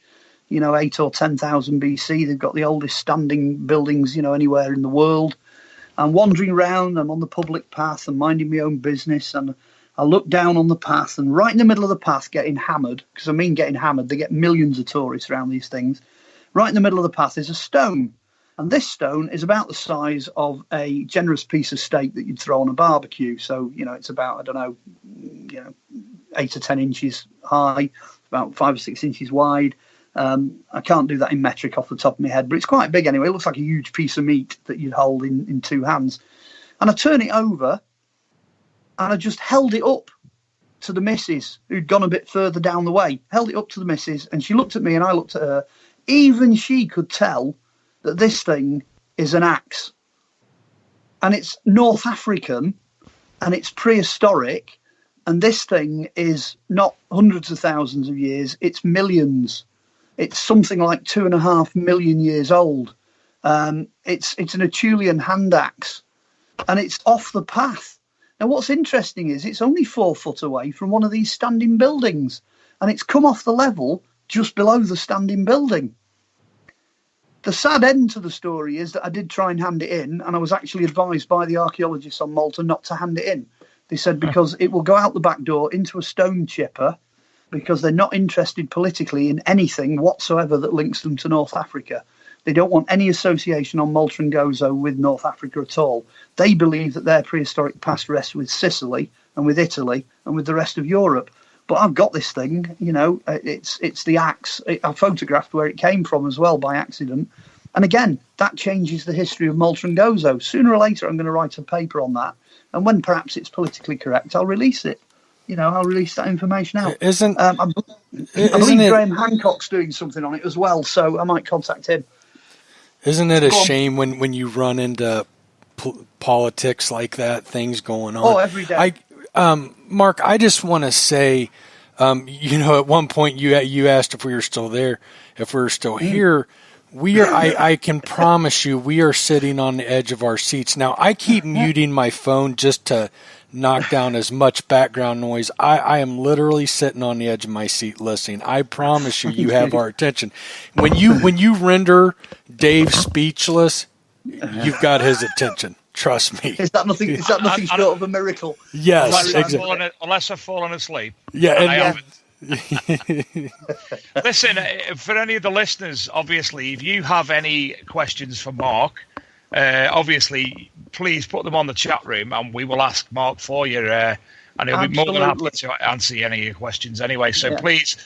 8 or 10,000 BC. They've got the oldest standing buildings, anywhere in the world. I'm wandering around. I'm on the public path and minding my own business, and I look down on the path, and right in the middle of the path, getting hammered, because I mean getting hammered, they get millions of tourists around these things. Right in the middle of the path is a stone. And this stone is about the size of a generous piece of steak that you'd throw on a barbecue. So, it's about, 8 or 10 inches high, about 5 or 6 inches wide. I can't do that in metric off the top of my head, but it's quite big anyway. It looks like a huge piece of meat that you'd hold in 2 hands. And I turn it over and I just held it up to the missus, who'd gone a bit further down the way, held it up to the missus, and she looked at me and I looked at her. Even she could tell that this thing is an axe. And it's North African, and it's prehistoric, and this thing is not hundreds of thousands of years, it's millions. It's something like 2.5 million years old. It's an Acheulean hand axe, and it's off the path. Now, what's interesting is it's only 4 foot away from one of these standing buildings, and it's come off the level just below the standing building. The sad end to the story is that I did try and hand it in, and I was actually advised by the archaeologists on Malta not to hand it in. They said because it will go out the back door into a stone chipper, because they're not interested politically in anything whatsoever that links them to North Africa. They don't want any association on Malta and Gozo with North Africa at all. They believe that their prehistoric past rests with Sicily and with Italy and with the rest of Europe. But I've got this thing, it's the axe. I photographed where it came from as well by accident. And again, that changes the history of Malta and Gozo. Sooner or later, I'm going to write a paper on that. And when perhaps it's politically correct, I'll release it. I'll release that information out. I believe Graham Hancock's doing something on it as well, so I might contact him. Isn't it a shame when you run into politics like that, things going on? Oh, every day. Mark, I just want to say, at one point you asked if we were still there, if we were still here. We are. I can promise you, we are sitting on the edge of our seats. Now, I keep muting my phone just to knock down as much background noise. I am literally sitting on the edge of my seat listening. I promise you have our attention. When you render Dave speechless, you've got his attention. Trust me. Is that nothing short of a miracle? Yes, unless I've fallen asleep. Yeah, I haven't. Listen, for any of the listeners, obviously, if you have any questions for Mark, obviously, please put them on the chat room, and we will ask Mark for you, and he'll be more than happy to answer any of your questions anyway. So please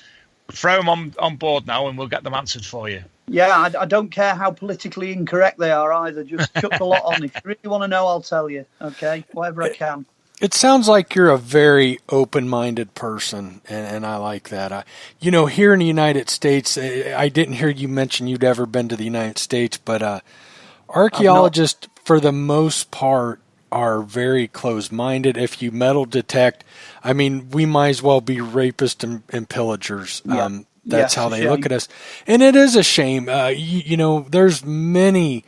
throw them on board now, and we'll get them answered for you. Yeah, I don't care how politically incorrect they are either. Just chuck a lot on. If you really want to know, I'll tell you. Okay, whatever I can. It sounds like you're a very open-minded person, and I like that. Here in the United States, I didn't hear you mention you'd ever been to the United States, but archaeologists, for the most part, are very closed-minded. If you metal detect, we might as well be rapists and pillagers. That's how they look at us. And it is a shame. There's many...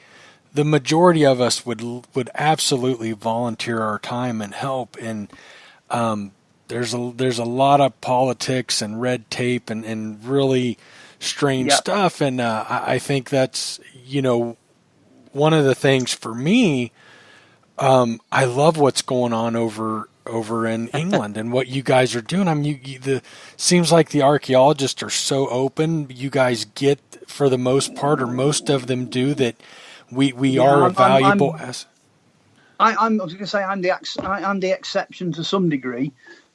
The majority of us would absolutely volunteer our time and help, and there's a lot of politics and red tape and really strange stuff, and I think that's one of the things for me. I love what's going on over in England and what you guys are doing. Seems like the archaeologists are so open. You guys get, for the most part, or most of them do, that. We are valuable as. I was going to say I'm the exception to some degree.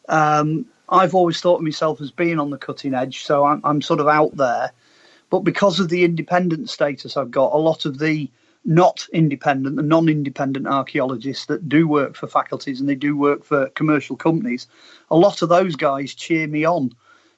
I've always thought of myself as being on the cutting edge, so I'm sort of out there. But because of the independent status I've got, a lot of the not independent, the non-independent archaeologists that do work for faculties and they do work for commercial companies, a lot of those guys cheer me on.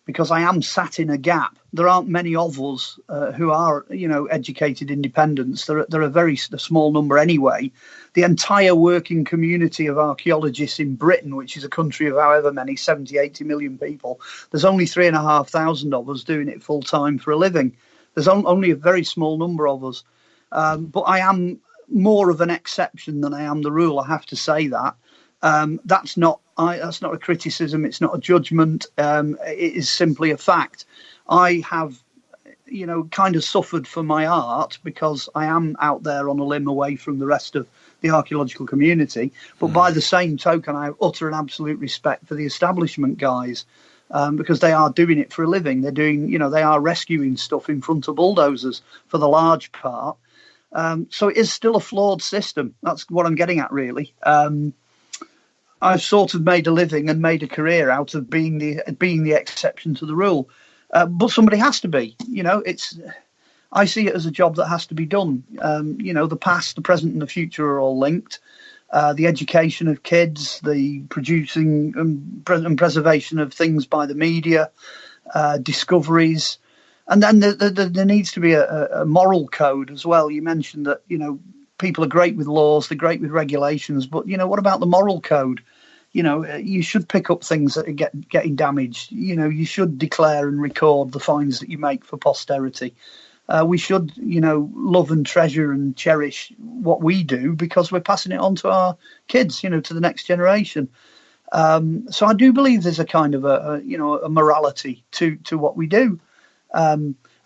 Because I am sat in a gap. There aren't many of us who are, educated independents. They're a small number anyway. The entire working community of archaeologists in Britain, which is a country of however many, 70, 80 million people, there's only 3,500 of us doing it full time for a living. There's only a very small number of us. But I am more of an exception than I am the rule. I have to say that. That's not a criticism. It's not a judgment. It is simply a fact. I have, kind of suffered for my art because I am out there on a limb away from the rest of the archaeological community. But by the same token, I have utter and absolute respect for the establishment guys because they are doing it for a living. They're doing, they are rescuing stuff in front of bulldozers for the large part. So it is still a flawed system. That's what I'm getting at, really. I've sort of made a living and made a career out of being the exception to the rule, but somebody has to be. I see it as a job that has to be done. The past, the present, and the future are all linked. the education of kids, the producing and preservation of things by the media, discoveries. And then there needs to be a moral code as well. You mentioned that, people are great with laws, they're great with regulations, but, what about the moral code? You should pick up things that are getting damaged. You should declare and record the fines that you make for posterity. We should, love and treasure and cherish what we do because we're passing it on to our kids, to the next generation. So I do believe there's a kind of a morality to what we do.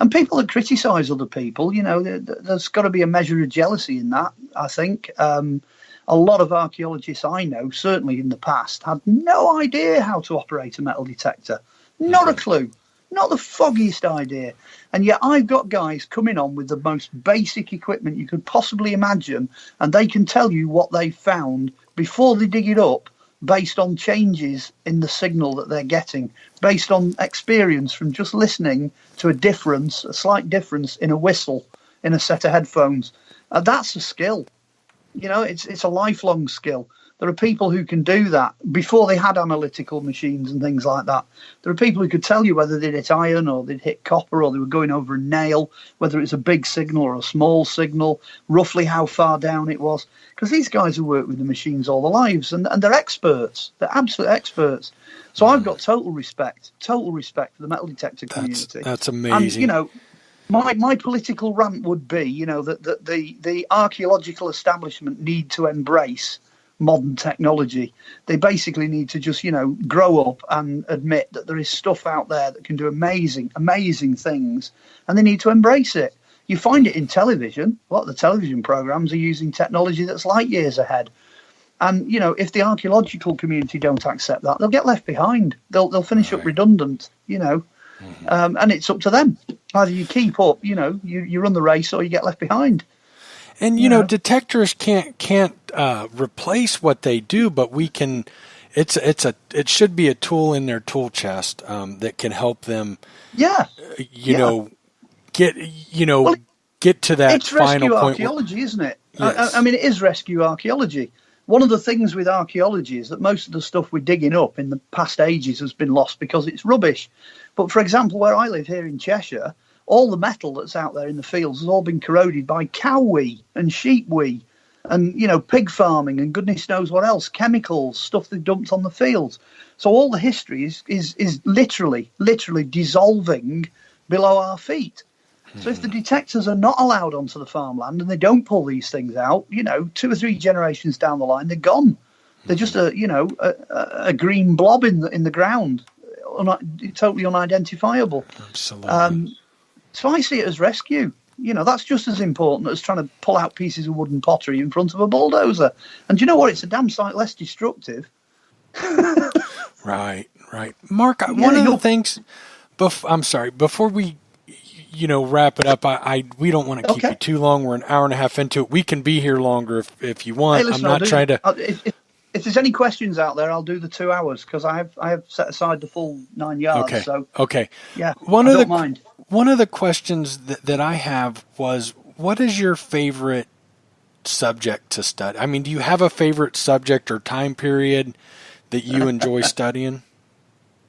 And people that criticise other people, there's got to be a measure of jealousy in that, I think. A lot of archaeologists I know, certainly in the past, had no idea how to operate a metal detector. Not a clue. Not the foggiest idea. And yet I've got guys coming on with the most basic equipment you could possibly imagine, and they can tell you what they found before they dig it up based on changes in the signal that they're getting, based on experience from just listening to a slight difference in a whistle in a set of headphones. That's a skill. It's a lifelong skill. There are people who can do that before they had analytical machines and things like that. There are people who could tell you whether they'd hit iron or they'd hit copper or they were going over a nail, whether it's a big signal or a small signal, roughly how far down it was. Because these guys have worked with the machines all their lives and they're experts. They're absolute experts. So I've got total respect for the metal detector community. That's amazing. And, my political rant would be, that the archaeological establishment need to embrace modern technology. They basically need to just, grow up and admit that there is stuff out there that can do amazing, amazing things, and they need to embrace it. You find it in television. A lot of the television programs are using technology that's light years ahead. And, if the archaeological community don't accept that, they'll get left behind. They'll finish up redundant, and it's up to them. Either you keep up, you run the race, or you get left behind. And detectors can't replace what they do, but we can. It should be a tool in their tool chest that can help them. Yeah. Get to that it's final rescue point. Archaeology, isn't it? Yes. I mean, it is rescue archaeology. One of the things with archaeology is that most of the stuff we're digging up in the past ages has been lost because it's rubbish. But for example, where I live here in Cheshire, all the metal that's out there in the fields has all been corroded by cow wee and sheep wee and, pig farming and goodness knows what else, chemicals, stuff they dumped on the fields. So all the history is literally dissolving below our feet. So if the detectors are not allowed onto the farmland and they don't pull these things out, 2 or 3 generations down the line, they're gone. They're just a green blob in the ground, totally unidentifiable. Absolutely. So I see it as rescue. That's just as important as trying to pull out pieces of wooden pottery in front of a bulldozer. And do you know what? It's a damn sight less destructive. Right. Mark, one of the things. I'm sorry. Before we, wrap it up, we don't want to keep you too long. We're an hour and a half into it. We can be here longer if you want. Hey, listen, I'm not trying to. If there's any questions out there, I'll do the 2 hours because I have set aside the full 9 yards. Okay. So okay. Yeah. Don't mind. One of the questions that I have was, what is your favorite subject to study? I mean, do you have a favorite subject or time period that you enjoy studying?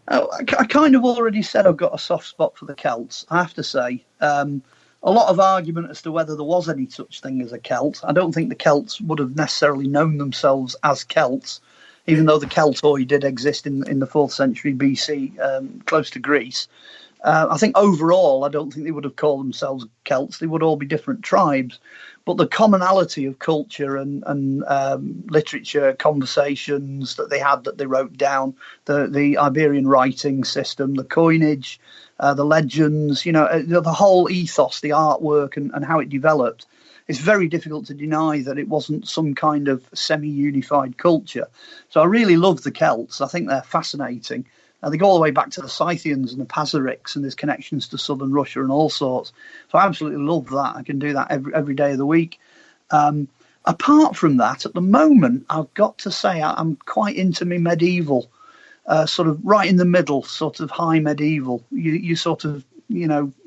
I kind of already said I've got a soft spot for the Celts, I have to say. A lot of argument as to whether there was any such thing as a Celt. I don't think the Celts would have necessarily known themselves as Celts, even though the Keltoi did exist in the 4th century BC, close to Greece. I think overall, I don't think they would have called themselves Celts. They would all be different tribes. But the commonality of culture and literature, conversations that they had that they wrote down, the Iberian writing system, the coinage, the legends, the whole ethos, the artwork and how it developed, it's very difficult to deny that it wasn't some kind of semi-unified culture. So I really love the Celts. I think they're fascinating. They go all the way back to the Scythians and the Paserics, and there's connections to southern Russia and all sorts. So I absolutely love that. I can do that every day of the week. Apart from that, at the moment, I've got to say I'm quite into me medieval, sort of right in the middle, sort of high medieval. You sort of,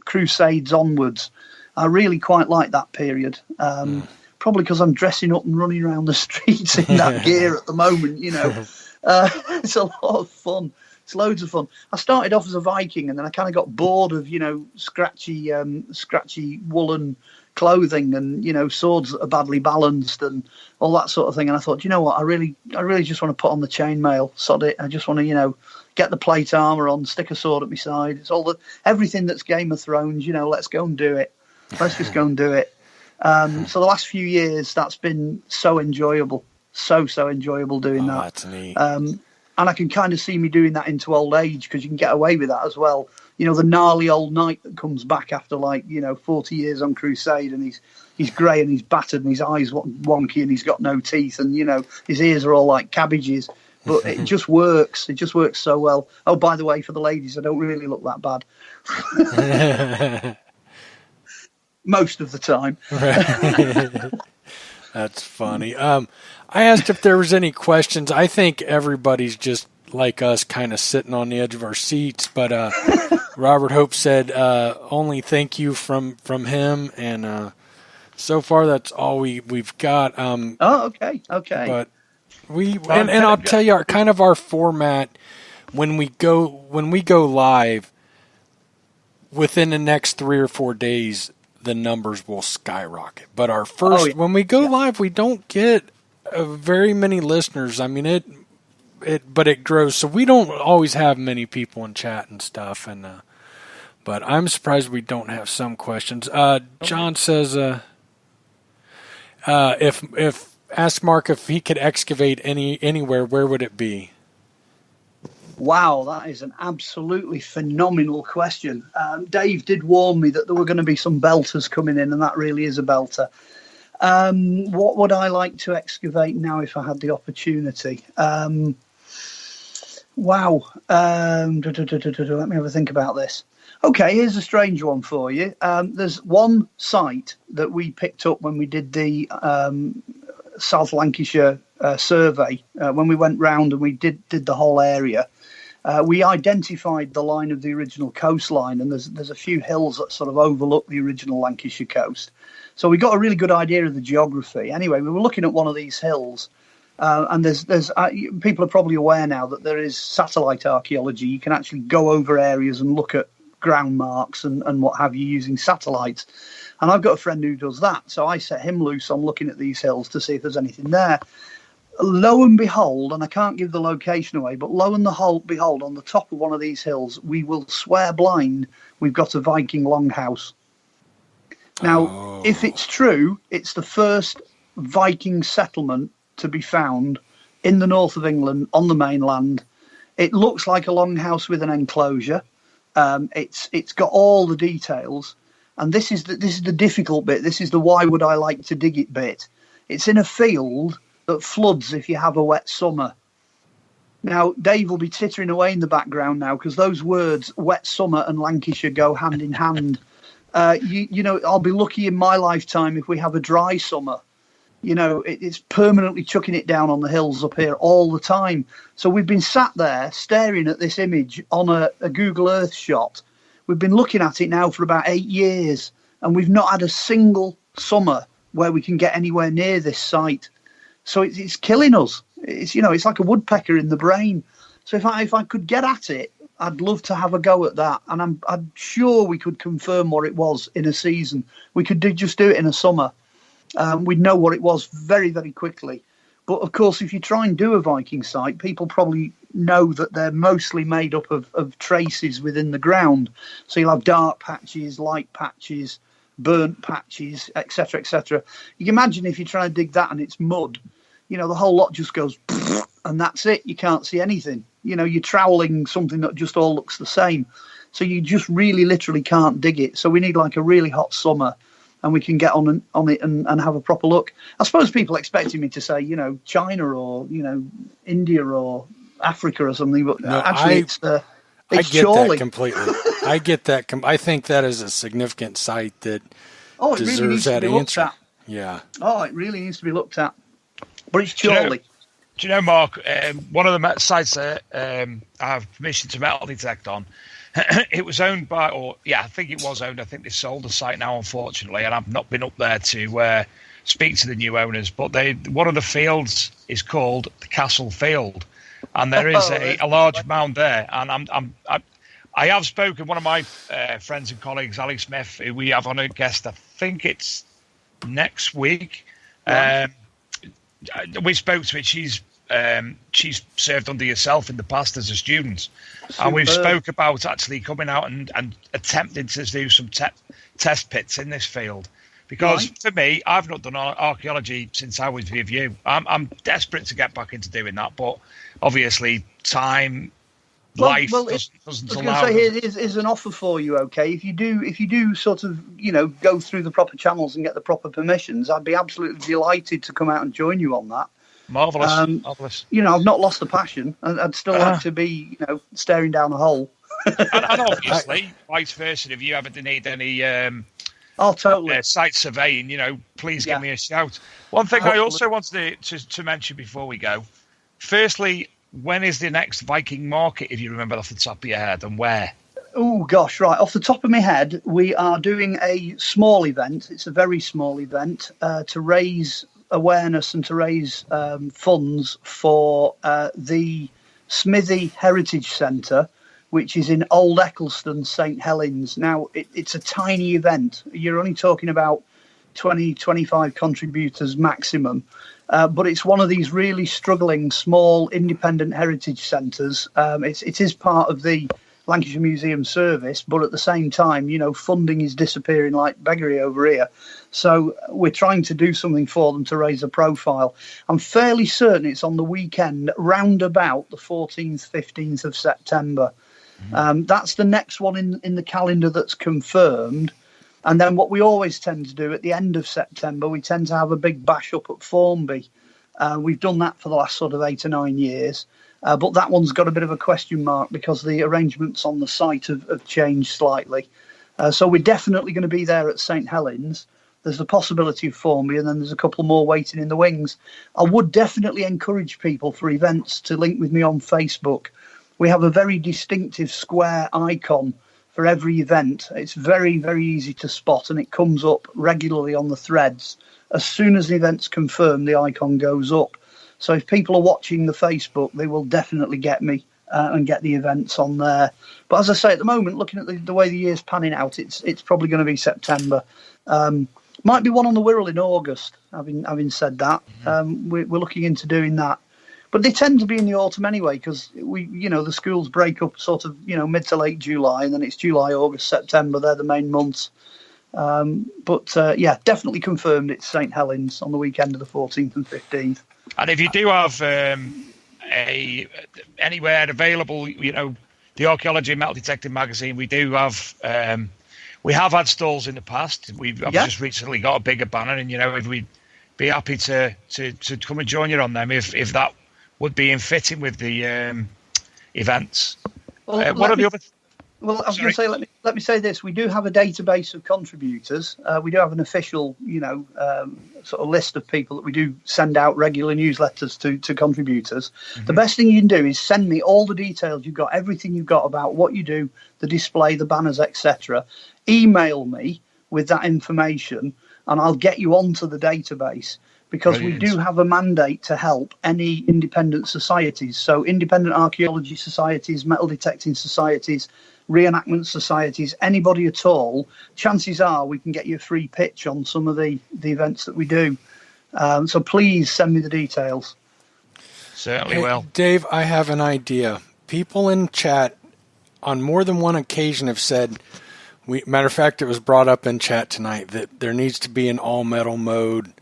Crusades onwards. I really quite like that period. Probably probably because I'm dressing up and running around the streets in that gear at the moment. It's a lot of fun. It's loads of fun. I started off as a Viking, and then I kind of got bored of scratchy woolen clothing and swords that are badly balanced and all that sort of thing. And I thought, you know what, I really just want to put on the chainmail, sod it. I just want to get the plate armor on, stick a sword at my side. It's everything that's Game of Thrones. Let's go and do it. Let's just go and do it. So the last few years, that's been so enjoyable, so enjoyable doing that. That's neat. And I can kind of see me doing that into old age, because you can get away with that as well. The gnarly old knight that comes back after 40 years on crusade, and he's grey and he's battered and his eyes wonky and he's got no teeth and his ears are all like cabbages. But it just works. It just works so well. Oh, by the way, for the ladies, I don't really look that bad. Most of the time. That's funny. I asked if there was any questions. I think everybody's just like us, kind of sitting on the edge of our seats. But Robert Hope said only thank you from him, and so far that's all we've got. Okay. But and I'll tell you our format when we go live within the next 3 or 4 days. The numbers will skyrocket. But our first, when we go live, we don't get very many listeners. I mean, but it grows. So we don't always have many people in chat and stuff. And but I'm surprised we don't have some questions. John says, if ask Mark if he could excavate anywhere, where would it be? Wow, that is an absolutely phenomenal question. Dave did warn me that there were going to be some belters coming in, and that really is a belter. What would I like to excavate now if I had the opportunity? Wow. Let me have a think about this. Okay, here's a strange one for you. There's one site that we picked up when we did the South Lancashire survey, when we went round and we did the whole area. We identified the line of the original coastline, and there's a few hills that sort of overlook the original Lancashire coast. So we got a really good idea of the geography. Anyway, we were looking at one of these hills, and there's people are probably aware now that there is satellite archaeology. You can actually go over areas and look at ground marks and what have you using satellites. And I've got a friend who does that, so I set him loose on looking at these hills to see if there's anything there. Lo and behold, and I can't give the location away, but lo and behold, on the top of one of these hills, we will swear blind we've got a Viking longhouse. Now, if it's true, it's the first Viking settlement to be found in the north of England on the mainland. It looks like a longhouse with an enclosure. It's got all the details, and this is the difficult bit. This is the why would I like to dig it bit. It's in a field that floods if you have a wet summer. Now, Dave will be tittering away in the background now, because those words, wet summer and Lancashire, go hand in hand. I'll be lucky in my lifetime if we have a dry summer. It's permanently chucking it down on the hills up here all the time. So we've been sat there staring at this image on a Google Earth shot. We've been looking at it now for about 8 years, and we've not had a single summer where we can get anywhere near this site. So it's killing us. It's like a woodpecker in the brain. So if I could get at it, I'd love to have a go at that. And I'm sure we could confirm what it was in a season. We could just do it in a summer. We'd know what it was very, very quickly. But of course, if you try and do a Viking site, people probably know that they're mostly made up of traces within the ground. So you'll have dark patches, light patches, burnt patches, etc., etc. You can imagine if you try to dig that and it's mud, the whole lot just goes and that's it. You can't see anything. You're troweling something that just all looks the same. So you just really literally can't dig it. So we need like a really hot summer, and we can get on it and have a proper look. I suppose people expecting me to say, China or, India or Africa or something, but no, actually I get Chorley. That completely. I get that. I think that is a significant site that deserves really that answer. Yeah. Oh, it really needs to be looked at. But it's Chorley. Do you know, Mark, one of the sites that I have permission to metal detect on, it was owned by, I think it was owned. I think they sold the site now, unfortunately, and I've not been up there to speak to the new owners, but one of the fields is called the Castle Field, and there is a large mound there. And I have spoken, one of my friends and colleagues, Ali Smith, who we have on a guest, I think it's next week. We spoke to it. She's served under yourself in the past as a student. Super. And we've spoke about actually coming out and attempting to do some test pits in this field. Because for me, I've not done archaeology since I was with you. I'm desperate to get back into doing that, but obviously time, life doesn't allow. I was going to say, here's an offer for you. Okay, if you do sort of go through the proper channels and get the proper permissions, I'd be absolutely delighted to come out and join you on that. Marvelous, marvelous. I've not lost the passion. I'd still like to be, staring down a hole. and obviously, vice versa. If you ever need any totally site surveying, please give me a shout. One thing I also wanted to mention before we go. Firstly, when is the next Viking market, if you remember off the top of your head, and where? Oh, gosh, right. Off the top of my head, we are doing a small event. It's a very small event to raise awareness and to raise funds for the Smithy Heritage Centre, which is in Old Eccleston, St Helens. Now, it's a tiny event. You're only talking about 20, 25 contributors maximum. But it's one of these really struggling, small, independent heritage centres. It is part of the Lancashire Museum Service, but at the same time, funding is disappearing like beggary over here. So we're trying to do something for them to raise a profile. I'm fairly certain it's on the weekend, round about the 14th, 15th of September. That's the next one in the calendar that's confirmed. And then what we always tend to do at the end of September, we tend to have a big bash up at Formby. We've done that for the last sort of 8 or 9 years. But that one's got a bit of a question mark because the arrangements on the site have changed slightly. So we're definitely going to be there at St Helens. There's the possibility of Formby, and then there's a couple more waiting in the wings. I would definitely encourage people for events to link with me on Facebook. We have a very distinctive square icon for every event. It's very, very easy to spot, and it comes up regularly on the threads. As soon as the event's confirmed, the icon goes up. So if people are watching the Facebook, they will definitely get me and get the events on there. But as I say, at the moment, looking at the way the year's panning out, it's probably going to be September. Might be one on the Wirral in August, having said that. We're looking into doing that. But they tend to be in the autumn anyway, because the schools break up sort of, mid to late July, and then it's July, August, September. They're the main months. But definitely confirmed it's St Helens on the weekend of the 14th and 15th. And if you do have anywhere available, the Archaeology and Metal Detecting magazine, we do have. We have had stalls in the past. I've just recently got a bigger banner, and if we'd be happy to come and join you on them if that would be in fitting with the events. Well, what are the other? Well, I was going to say, let me say this. We do have a database of contributors. We do have an official, sort of list of people that we do send out regular newsletters to contributors. Mm-hmm. The best thing you can do is send me all the details you've got, everything you've got about what you do, the display, the banners, etc. Email me with that information, and I'll get you onto the database. Because Brilliant. We do have a mandate to help any independent societies. So independent archaeology societies, metal detecting societies, reenactment societies, anybody at all, chances are we can get you a free pitch on some of the events that we do. So please send me the details. Certainly will. Dave, I have an idea. People in chat on more than one occasion have said, matter of fact, it was brought up in chat tonight, that there needs to be an all-metal mode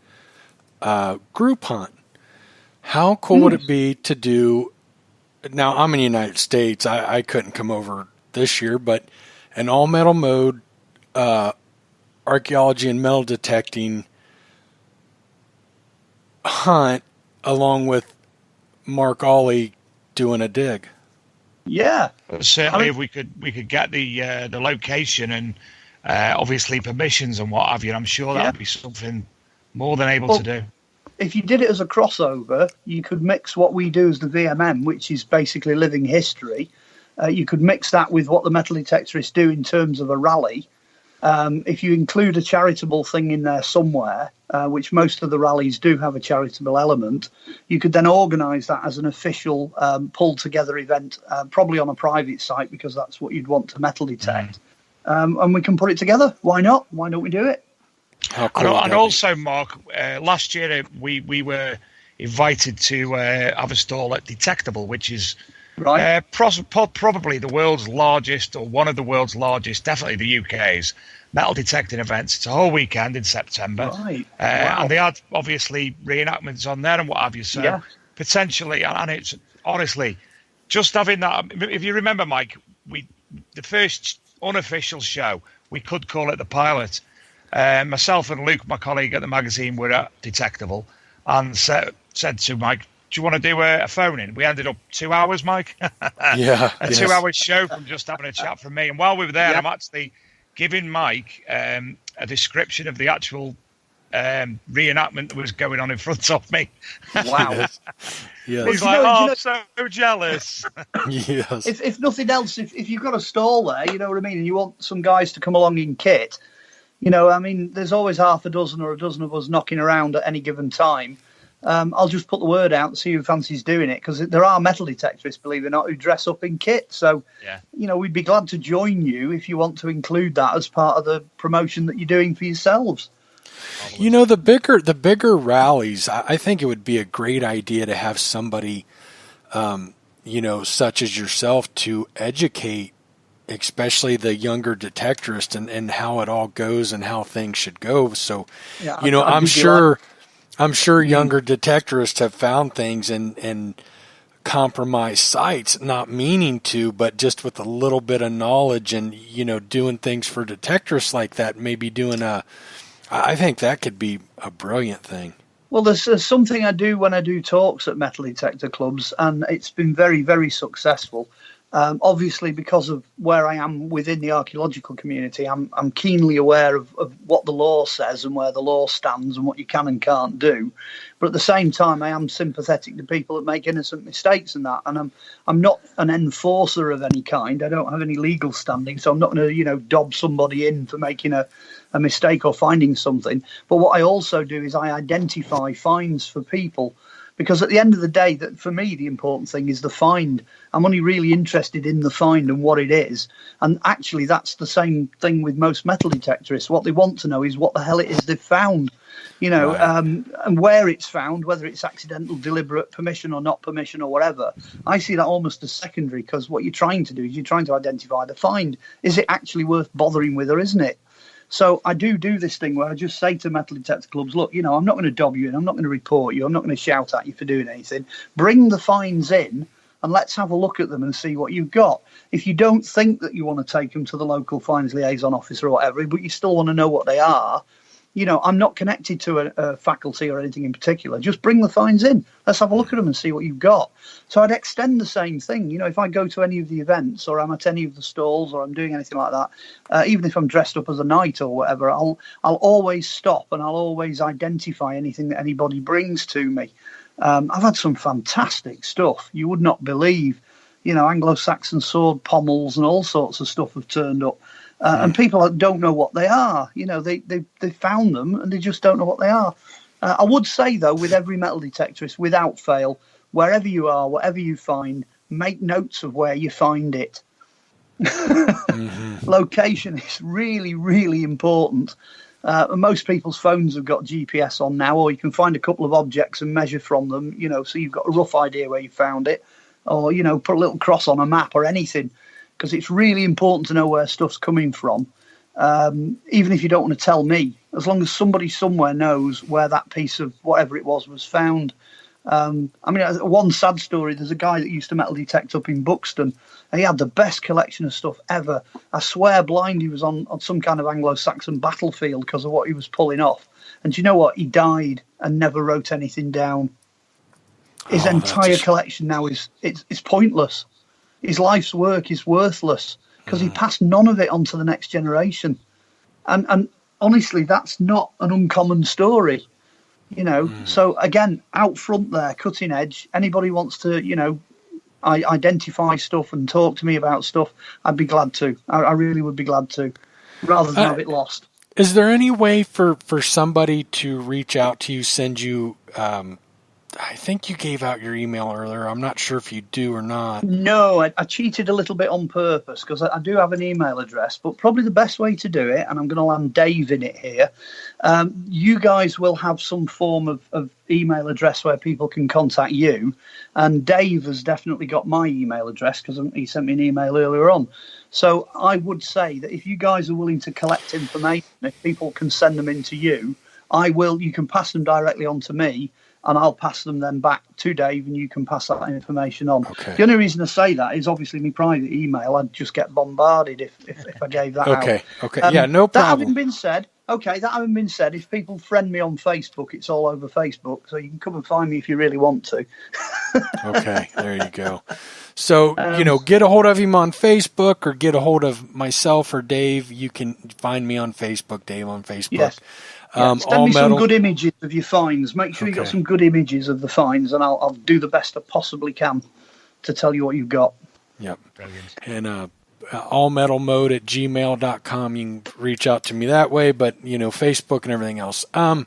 group hunt. How cool would it be to do? Now I'm in the United States. I couldn't come over this year, but an all metal mode archaeology and metal detecting hunt, along with Mark Olly doing a dig. Yeah, certainly. If we could get the location and obviously permissions and what have you, I'm sure that would be something more than able to do. If you did it as a crossover, you could mix what we do as the VMM, which is basically living history. You could mix that with what the metal detectorists do in terms of a rally. If you include a charitable thing in there somewhere, which most of the rallies do have a charitable element, you could then organise that as an official pulled together event, probably on a private site, because that's what you'd want to metal detect. And we can put it together. Why not? Why don't we do it? How cool And also, Mark, last year we were invited to have a stall at Detectable, which is Right. Probably the world's largest, or one of the world's largest, definitely the UK's metal detecting events. It's a whole weekend in September. Right. Wow. And they had obviously reenactments on there and what have you. So potentially, and it's honestly just having that. If you remember, Mike, the first unofficial show, we could call it the pilot. Myself and Luke, my colleague at the magazine, were at Detectable and said to Mike, do you want to do a phone in? We ended up 2 hours, Mike. Yeah. A 2 hour show from just having a chat from me. And while we were there, I'm actually giving Mike a description of the actual reenactment that was going on in front of me. Wow. Yes. He's like, I'm so jealous. Yes. If nothing else, if you've got a stall there, you know what I mean, and you want some guys to come along in kit, you know, I mean, there's always half a dozen or a dozen of us knocking around at any given time. I'll just put the word out and see who fancies doing it, because there are metal detectorists, believe it or not, who dress up in kit. So, you know, we'd be glad to join you if you want to include that as part of the promotion that you're doing for yourselves. You know, the bigger rallies, I think it would be a great idea to have somebody, you know, such as yourself, to educate, especially the younger detectorists, and how it all goes and how things should go. So, you know, I'm sure younger detectorists have found things in compromised sites, not meaning to, but just with a little bit of knowledge and, you know, doing things for detectorists like that, maybe I think that could be a brilliant thing. Well, there's something I do when I do talks at metal detector clubs, and it's been very, very successful. Obviously, because of where I am within the archaeological community, I'm keenly aware of what the law says and where the law stands and what you can and can't do. But at the same time, I am sympathetic to people that make innocent mistakes and that. And I'm not an enforcer of any kind. I don't have any legal standing, so I'm not going to, you know, dob somebody in for making a mistake or finding something. But what I also do is I identify finds for people. Because at the end of the day, that for me, the important thing is the find. I'm only really interested in the find and what it is. And actually, that's the same thing with most metal detectorists. What they want to know is what the hell it is they've found, you know, and where it's found, whether it's accidental, deliberate, permission or not permission or whatever. I see that almost as secondary, because what you're trying to do is you're trying to identify the find. Is it actually worth bothering with, or isn't it? So I do this thing where I just say to metal detector clubs, look, you know, I'm not going to dob you in. I'm not going to report you. I'm not going to shout at you for doing anything. Bring the finds in and let's have a look at them and see what you've got. If you don't think that you want to take them to the local finds liaison officer or whatever, but you still want to know what they are, you know, I'm not connected to a faculty or anything in particular. Just bring the finds in. Let's have a look at them and see what you've got. So I'd extend the same thing. You know, if I go to any of the events or I'm at any of the stalls or I'm doing anything like that, even if I'm dressed up as a knight or whatever, I'll always stop and I'll always identify anything that anybody brings to me. I've had some fantastic stuff. You would not believe, you know, Anglo-Saxon sword pommels and all sorts of stuff have turned up. And people don't know what they are. You know, they found them and they just don't know what they are. I would say, though, with every metal detectorist, without fail, wherever you are, whatever you find, make notes of where you find it. Location is really, really important. Most people's phones have got GPS on now, or you can find a couple of objects and measure from them, you know, so you've got a rough idea where you found it, or, you know, put a little cross on a map or anything. Because it's really important to know where stuff's coming from, even if you don't want to tell me, as long as somebody somewhere knows where that piece of whatever it was found. I mean, one sad story, there's a guy that used to metal detect up in Buxton, and he had the best collection of stuff ever. I swear blind he was on some kind of Anglo-Saxon battlefield because of what he was pulling off. And do you know what? He died and never wrote anything down. His entire collection now is pointless. His life's work is worthless because he passed none of it on to the next generation. And honestly, that's not an uncommon story, you know. So, again, out front there, cutting edge, anybody wants to, you know, identify stuff and talk to me about stuff, I'd be glad to. I really would be glad to. rather than have it lost. Is there any way for somebody to reach out to you, send you, I think you gave out your email earlier. I'm not sure if you do or not. No, I cheated a little bit on purpose because I do have an email address, but probably the best way to do it, and I'm going to land Dave in it here, you guys will have some form of email address where people can contact you, and Dave has definitely got my email address because he sent me an email earlier on. So I would say that if you guys are willing to collect information, if people can send them in to you, you can pass them directly on to me, and I'll pass them then back to Dave, and you can pass that information on. Okay. The only reason I say that is obviously my private email. I'd just get bombarded if I gave that out. Okay. Yeah, no problem. That having been said, if people friend me on Facebook, it's all over Facebook, so you can come and find me if you really want to. Okay, there you go. So, get a hold of him on Facebook or get a hold of myself or Dave. You can find me on Facebook, Dave on Facebook. Yes. Send me some good images of your finds. Make sure you got some good images of the finds, and I'll do the best I possibly can to tell you what you've got. Yep. Brilliant. And allmetalmode@gmail.com. You can reach out to me that way, but, Facebook and everything else. I've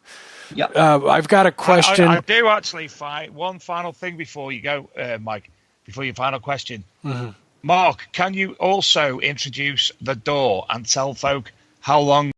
got a question. I do actually find one final thing before you go, Mike, before your final question. Mm-hmm. Mark, can you also introduce the door and tell folk how long